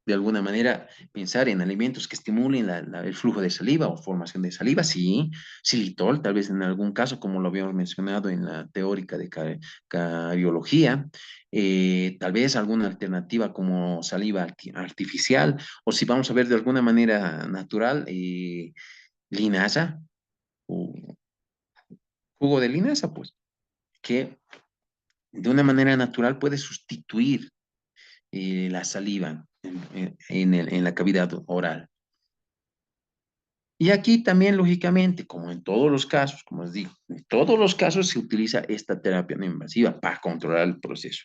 de alguna manera pensar en alimentos que estimulen el flujo de saliva o formación de saliva, sí, xilitol, tal vez en algún caso, como lo habíamos mencionado en la teórica de cariología, tal vez alguna alternativa como saliva artificial, o si vamos a ver de alguna manera natural, linaza, o jugo de linaza, pues, que de una manera natural puede sustituir la saliva en la cavidad oral. Y aquí también, lógicamente, como en todos los casos, como les digo, en todos los casos se utiliza esta terapia no invasiva para controlar el proceso,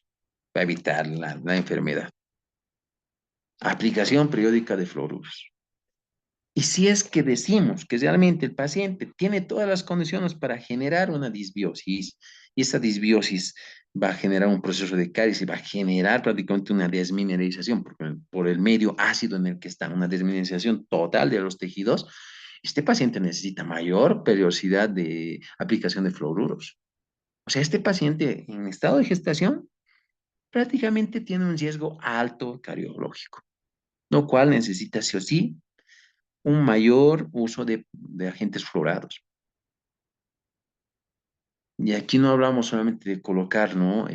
para evitar la enfermedad. Aplicación periódica de fluoruros. Y si es que decimos que realmente el paciente tiene todas las condiciones para generar una disbiosis, y esa disbiosis va a generar un proceso de caries y va a generar prácticamente una desmineralización por el medio ácido en el que está, una desmineralización total de los tejidos, este paciente necesita mayor periodicidad de aplicación de fluoruros. O sea, este paciente en estado de gestación prácticamente tiene un riesgo alto cardiológico, lo cual necesita sí o sí un mayor uso de agentes fluorados. Y aquí no hablamos solamente de colocar, ¿no?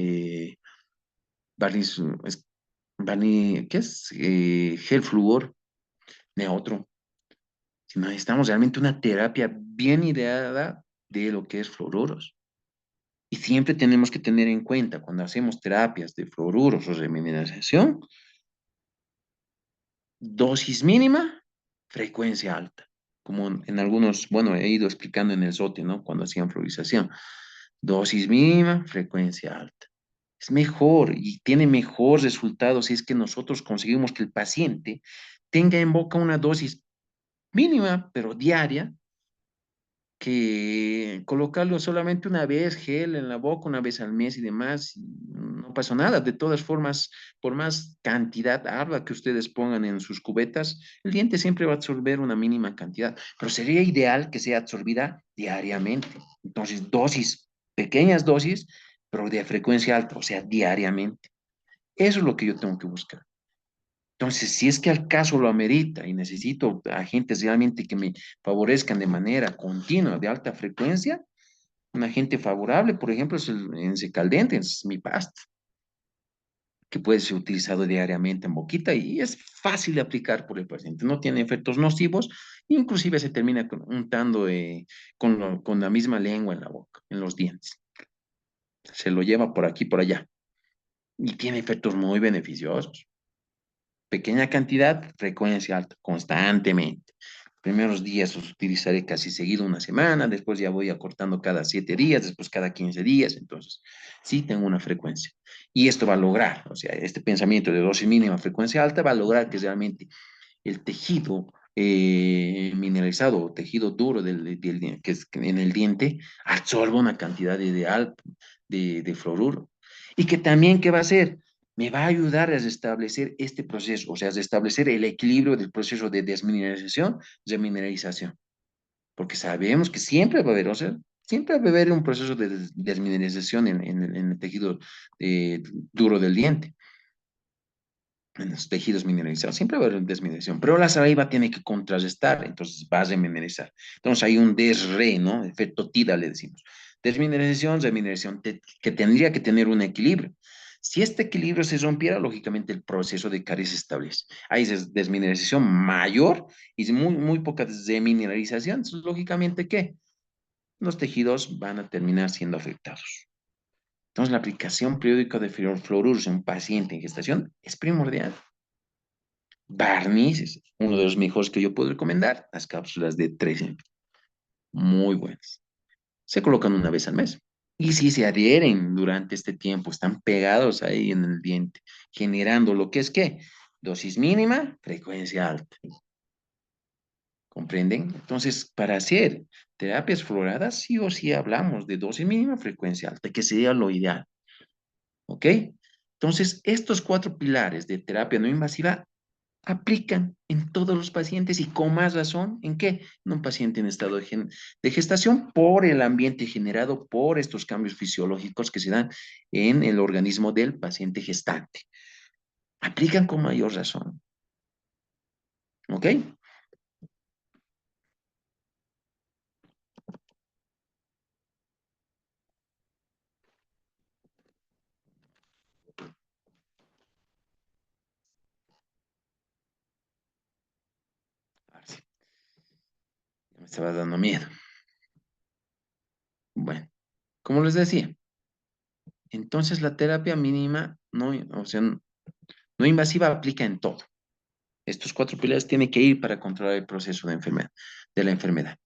Barniz, ¿qué es? Gel flúor neutro, sino necesitamos realmente una terapia bien ideada de lo que es fluoruros. Y siempre tenemos que tener en cuenta cuando hacemos terapias de fluoruros o remineralización, dosis mínima, frecuencia alta. Como en algunos, bueno, he ido explicando en el SOTE, ¿no? Cuando hacían fluorización. Dosis mínima, frecuencia alta. Es mejor y tiene mejor resultado si es que nosotros conseguimos que el paciente tenga en boca una dosis mínima, pero diaria, que colocarlo solamente una vez, gel en la boca, una vez al mes y demás, y no pasó nada. De todas formas, por más cantidad agua que ustedes pongan en sus cubetas, el diente siempre va a absorber una mínima cantidad, pero sería ideal que sea absorbida diariamente. Entonces, dosis, pequeñas dosis, pero de frecuencia alta, o sea, diariamente. Eso es lo que yo tengo que buscar. Entonces, si es que al caso lo amerita y necesito agentes realmente que me favorezcan de manera continua, de alta frecuencia, un agente favorable, por ejemplo, es el encicaldente, es mi pasta, que puede ser utilizado diariamente en boquita y es fácil de aplicar por el paciente. No tiene efectos nocivos, inclusive se termina untando con la misma lengua en la boca, en los dientes. Se lo lleva por aquí, por allá y tiene efectos muy beneficiosos. Pequeña cantidad, frecuencia alta, constantemente. Primeros días los utilizaré casi seguido una semana, después ya voy acortando cada 7 días, después cada 15 días, entonces sí tengo una frecuencia. Y esto va a lograr, o sea, este pensamiento de dosis mínima, frecuencia alta, va a lograr que realmente el tejido mineralizado o tejido duro que es en el diente absorba una cantidad ideal de fluoruro. Y que también, ¿qué va a hacer? Me va a ayudar a restablecer este proceso, o sea, a restablecer el equilibrio del proceso de desmineralización, remineralización. Porque sabemos que siempre va a haber, o sea, siempre va a haber un proceso de desmineralización en el tejido eh, duro del diente, en los tejidos mineralizados. Siempre va a haber desmineralización, pero la saliva tiene que contrarrestar, entonces va a remineralizar. Entonces hay un desre, ¿no? Efecto TIDA le decimos. Desmineralización, remineralización, que tendría que tener un equilibrio. Si este equilibrio se rompiera, lógicamente el proceso de caries se establece. Hay desmineralización mayor y muy poca demineralización. Entonces, lógicamente, ¿qué? Los tejidos van a terminar siendo afectados. Entonces, la aplicación periódica de fluoruros en un paciente en gestación es primordial. Barnices, uno de los mejores que yo puedo recomendar, las cápsulas de 13, muy buenas. Se colocan una vez al mes. Y si se adhieren durante este tiempo, están pegados ahí en el diente, generando lo que es qué, dosis mínima, frecuencia alta. ¿Comprenden? Entonces, para hacer terapias fluoradas, sí o sí hablamos de dosis mínima, frecuencia alta, que sería lo ideal. ¿Ok? Entonces, estos cuatro pilares de terapia no invasiva aplican en todos los pacientes y con más razón, ¿en qué? En un paciente en estado de gestación por el ambiente generado por estos cambios fisiológicos que se dan en el organismo del paciente gestante. Aplican con mayor razón. ¿Ok? Ahora sí, ya me estaba dando miedo. Bueno, como les decía, entonces la terapia mínima, no, o sea, no invasiva aplica en todo. Estos cuatro pilares tienen que ir para controlar el proceso de enfermedad, de la enfermedad.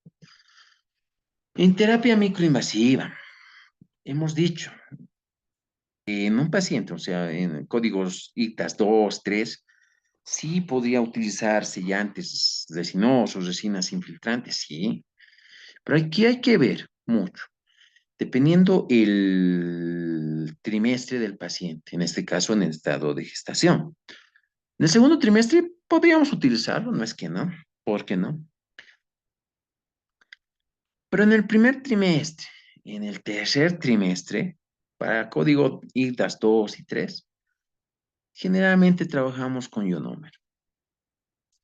En terapia microinvasiva, hemos dicho, en un paciente, o sea, en códigos ITAS 2, 3, sí podría utilizar sellantes resinosos, resinas infiltrantes, sí, pero aquí hay que ver mucho, dependiendo el trimestre del paciente, en este caso en el estado de gestación. En el segundo trimestre podríamos utilizarlo, no es que no, ¿por qué no? Pero en el primer trimestre, en el tercer trimestre, para código ITAS 2 y 3, generalmente trabajamos con ionómero.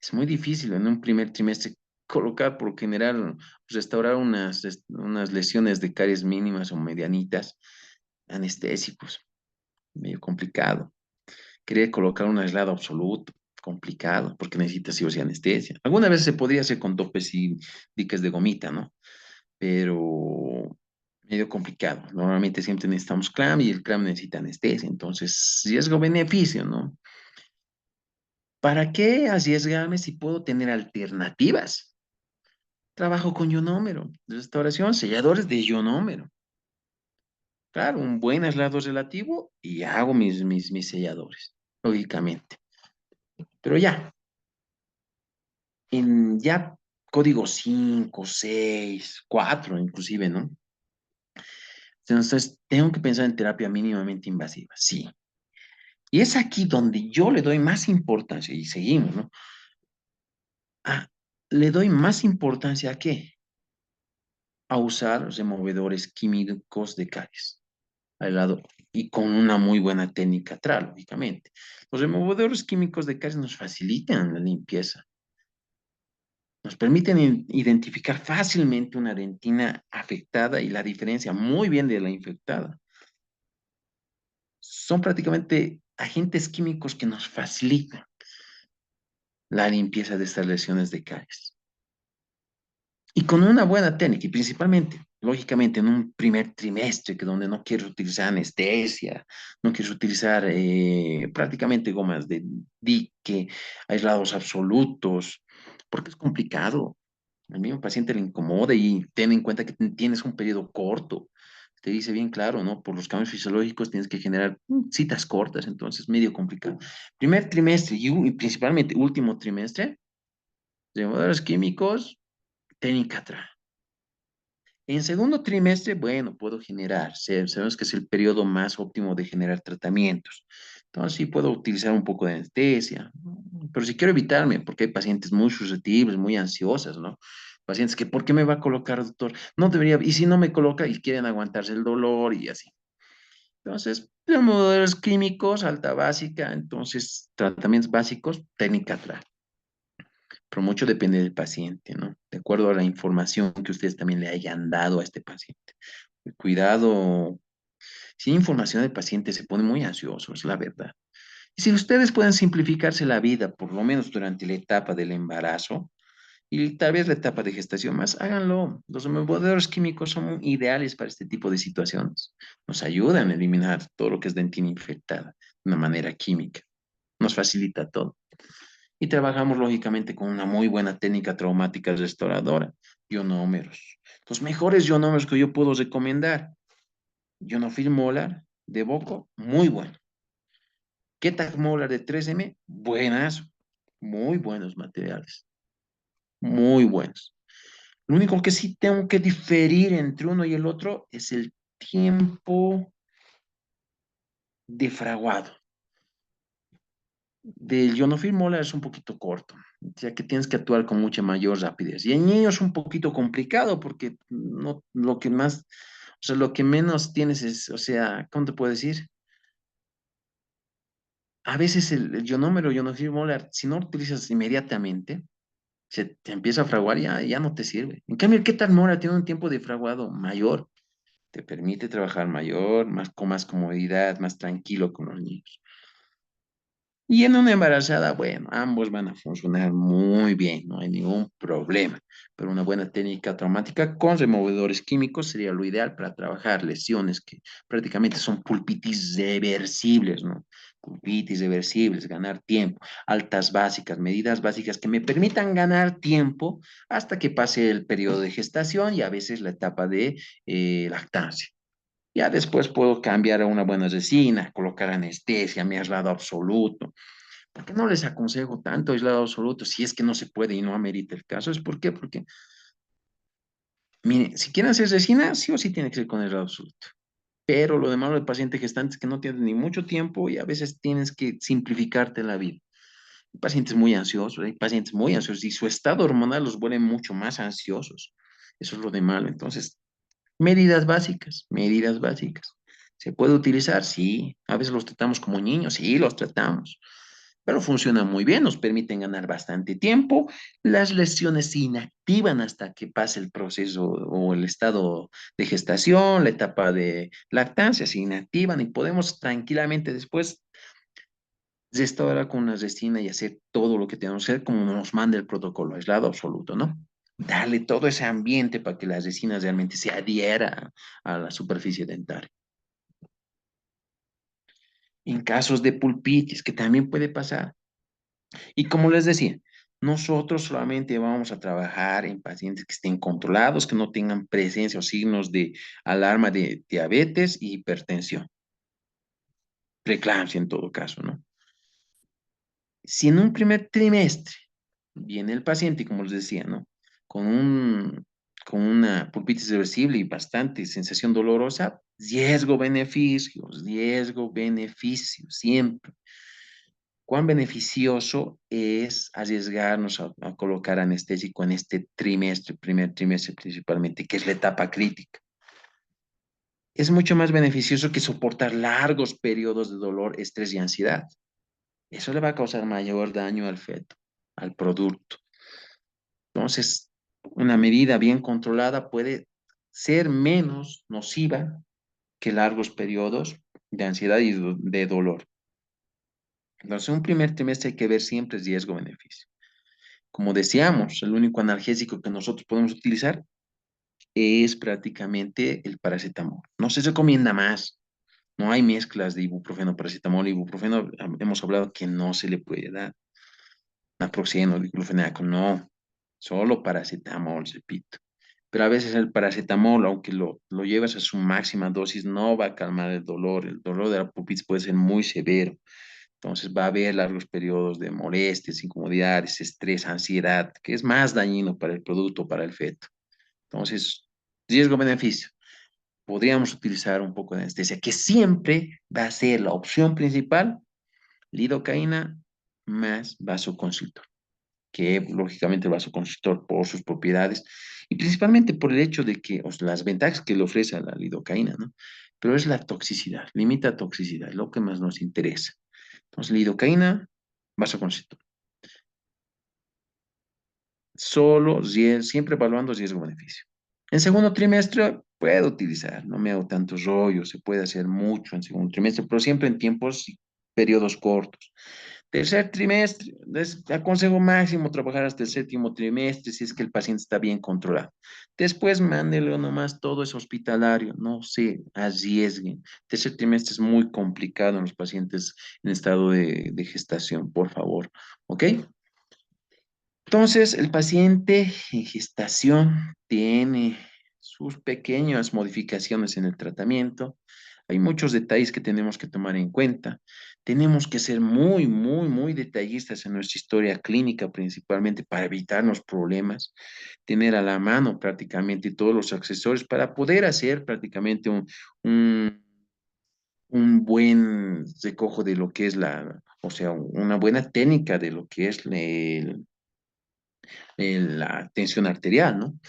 Es muy difícil en un primer trimestre colocar, por general, restaurar unas lesiones de caries mínimas o medianitas anestésicos, medio complicado. Querer colocar un aislado absoluto, complicado, porque necesita sí o sí anestesia. Alguna vez se podría hacer con topes y diques de gomita, ¿no? Pero medio complicado. Normalmente siempre necesitamos CLAM y el CLAM necesita anestesia, entonces riesgo-beneficio, ¿no? ¿Para qué arriesgarme si puedo tener alternativas? Trabajo con ionómero, restauración, selladores de ionómero. Claro, un buen aislado relativo y hago mis selladores, lógicamente. Pero ya, en ya código 5, 6, 4, inclusive, ¿no? Entonces, tengo que pensar en terapia mínimamente invasiva, sí. Y es aquí donde yo le doy más importancia, y seguimos, ¿no? Ah, le doy más importancia a qué? A usar removedores químicos de caries al lado y con una muy buena técnica atrás, lógicamente. Los removedores químicos de caries nos facilitan la limpieza, nos permiten identificar fácilmente una dentina afectada y la diferencia muy bien de la infectada. Son prácticamente agentes químicos que nos facilitan la limpieza de estas lesiones de caries. Y con una buena técnica, y principalmente, lógicamente, en un primer trimestre, que donde no quieres utilizar anestesia, no quieres utilizar prácticamente gomas de dique, aislados absolutos, porque es complicado. Al mismo paciente le incomoda y ten en cuenta que tienes un periodo corto. Te dice bien claro, ¿no? Por los cambios fisiológicos tienes que generar citas cortas, entonces medio complicado. Primer trimestre y principalmente último trimestre, remodelos químicos, técnica atrás. En segundo trimestre, bueno, puedo generar, sabemos que es el periodo más óptimo de generar tratamientos. Entonces, sí puedo utilizar un poco de anestesia, ¿no? Pero si quiero evitarme, porque hay pacientes muy susceptibles, muy ansiosas, ¿no? Pacientes que, ¿por qué me va a colocar, doctor? No debería, y si no me coloca y quieren aguantarse el dolor y así. Entonces, modelos químicos, alta básica, entonces, tratamientos básicos, técnica atrás. Pero mucho depende del paciente, ¿no? De acuerdo a la información que ustedes también le hayan dado a este paciente. Cuidado, sin información el paciente se pone muy ansioso, es la verdad. Y si ustedes pueden simplificarse la vida, por lo menos durante la etapa del embarazo y tal vez la etapa de gestación más, háganlo. Los removedores químicos son ideales para este tipo de situaciones. Nos ayudan a eliminar todo lo que es dentina infectada de una manera química. Nos facilita todo. Y trabajamos lógicamente con una muy buena técnica traumática restauradora, ionómeros. Los mejores ionómeros que yo puedo recomendar, Ionofil Molar de Boco, muy bueno. Ketak Molar de 3M, buenas, muy buenos materiales, muy buenos. Lo único que sí tengo que diferir entre uno y el otro es el tiempo de fraguado. Del ionofil molar es un poquito corto, ya que tienes que actuar con mucha mayor rapidez. Y en niños es un poquito complicado porque no, lo que más, o sea, lo que menos tienes es, o sea, ¿cómo te puedo decir? A veces el ionómero, ionoxide molar, si no lo utilizas inmediatamente, se te empieza a fraguar, ya no te sirve. En cambio, el ketamora tiene un tiempo de fraguado mayor, te permite trabajar mayor, más, con más comodidad, más tranquilo con los niños. Y en una embarazada, bueno, ambos van a funcionar muy bien, no hay ningún problema. Pero una buena técnica traumática con removedores químicos sería lo ideal para trabajar lesiones que prácticamente son pulpitis reversibles, ¿no? Pulpitis reversibles, ganar tiempo, altas básicas, medidas básicas que me permitan ganar tiempo hasta que pase el periodo de gestación y a veces la etapa de lactancia. Ya después puedo cambiar a una buena resina, colocar anestesia, mi aislado absoluto. ¿Por qué no les aconsejo tanto aislado absoluto si es que no se puede y no amerita el caso? ¿Es por qué? Porque, mire, si quieren hacer resina, sí o sí tiene que ser con aislado absoluto. Pero lo de malo del paciente gestante es que no tiene ni mucho tiempo y a veces tienes que simplificarte la vida. Hay pacientes muy ansiosos, hay pacientes muy ansiosos y su estado hormonal los vuelve mucho más ansiosos. Eso es lo de malo. Entonces, medidas básicas, medidas básicas. ¿Se puede utilizar? Sí. A veces los tratamos como niños, sí, los tratamos. Pero funcionan muy bien, nos permiten ganar bastante tiempo. Las lesiones se inactivan hasta que pase el proceso o el estado de gestación, la etapa de lactancia, se inactivan y podemos tranquilamente después restaurar con una resina y hacer todo lo que tenemos que hacer como nos manda el protocolo, aislado absoluto, ¿no? Darle todo ese ambiente para que la resina realmente se adhiera a la superficie dental. En casos de pulpitis, que también puede pasar. Y como les decía, nosotros solamente vamos a trabajar en pacientes que estén controlados, que no tengan presencia o signos de alarma de diabetes y hipertensión, preeclampsia en todo caso, ¿no? Si en un primer trimestre viene el paciente, y como les decía, ¿no? Con con una pulpitis reversible y bastante sensación dolorosa, riesgo-beneficio, siempre. ¿Cuán beneficioso es arriesgarnos a colocar anestésico en este trimestre, primer trimestre principalmente, que es la etapa crítica? Es mucho más beneficioso que soportar largos periodos de dolor, estrés y ansiedad. Eso le va a causar mayor daño al feto, al producto. Entonces, una medida bien controlada puede ser menos nociva que largos periodos de ansiedad y de dolor. Entonces, un primer trimestre hay que ver siempre riesgo-beneficio. Como decíamos, el único analgésico que nosotros podemos utilizar es prácticamente el paracetamol. No se recomienda más. No hay mezclas de ibuprofeno, paracetamol, ibuprofeno. Hemos hablado que no se le puede dar naproxeno, diclofenaco, no. Solo paracetamol, repito. Pero a veces el paracetamol, aunque lo llevas a su máxima dosis, no va a calmar el dolor. El dolor de la pupila puede ser muy severo. Entonces va a haber largos periodos de molestias, incomodidades, estrés, ansiedad, que es más dañino para el producto, para el feto. Entonces, riesgo-beneficio. Podríamos utilizar un poco de anestesia, que siempre va a ser la opción principal, lidocaína más vasoconstrictor, que lógicamente el vasoconstrictor por sus propiedades y principalmente por el hecho de que las ventajas que le ofrece a la lidocaína, ¿no? Pero es la toxicidad, limita toxicidad, lo que más nos interesa. Entonces, lidocaína, vasoconstrictor. Solo siempre evaluando riesgo-beneficio. En segundo trimestre puedo utilizar, no me hago tantos rollos, se puede hacer mucho en segundo trimestre, pero siempre en tiempos y periodos cortos. Tercer trimestre, les aconsejo máximo trabajar hasta el séptimo trimestre si es que el paciente está bien controlado. Después mándelo nomás, todo es hospitalario, no se arriesguen. Tercer trimestre es muy complicado en los pacientes en estado de gestación, por favor, ¿ok? Entonces, el paciente en gestación tiene sus pequeñas modificaciones en el tratamiento. Hay muchos detalles que tenemos que tomar en cuenta. Tenemos que ser muy detallistas en nuestra historia clínica, principalmente para evitarnos problemas, tener a la mano prácticamente todos los accesorios para poder hacer prácticamente un, un buen recojo de lo que es o sea, una buena técnica de lo que es la tensión arterial, ¿no?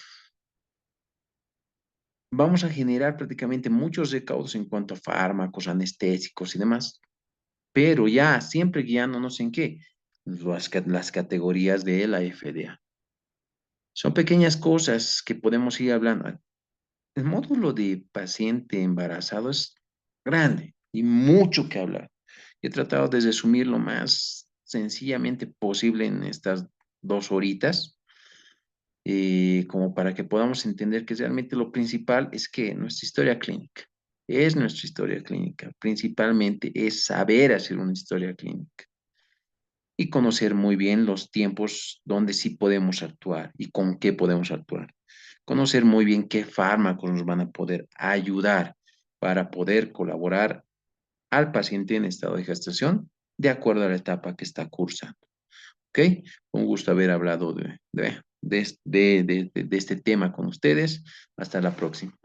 Vamos a generar prácticamente muchos recaudos en cuanto a fármacos, anestésicos y demás. pero ya siempre guiándonos en qué, las categorías de la FDA. Son pequeñas cosas que podemos ir hablando. El módulo de paciente embarazado es grande y mucho que hablar. He tratado de resumir lo más sencillamente posible en estas 2 horitas, como para que podamos entender que realmente lo principal es que nuestra historia clínica, es nuestra historia clínica, principalmente es saber hacer una historia clínica y conocer muy bien los tiempos donde sí podemos actuar y con qué podemos actuar. Conocer muy bien qué fármacos nos van a poder ayudar para poder colaborar al paciente en estado de gestación de acuerdo a la etapa que está cursando. ¿Ok? Un gusto haber hablado de este tema con ustedes. Hasta la próxima.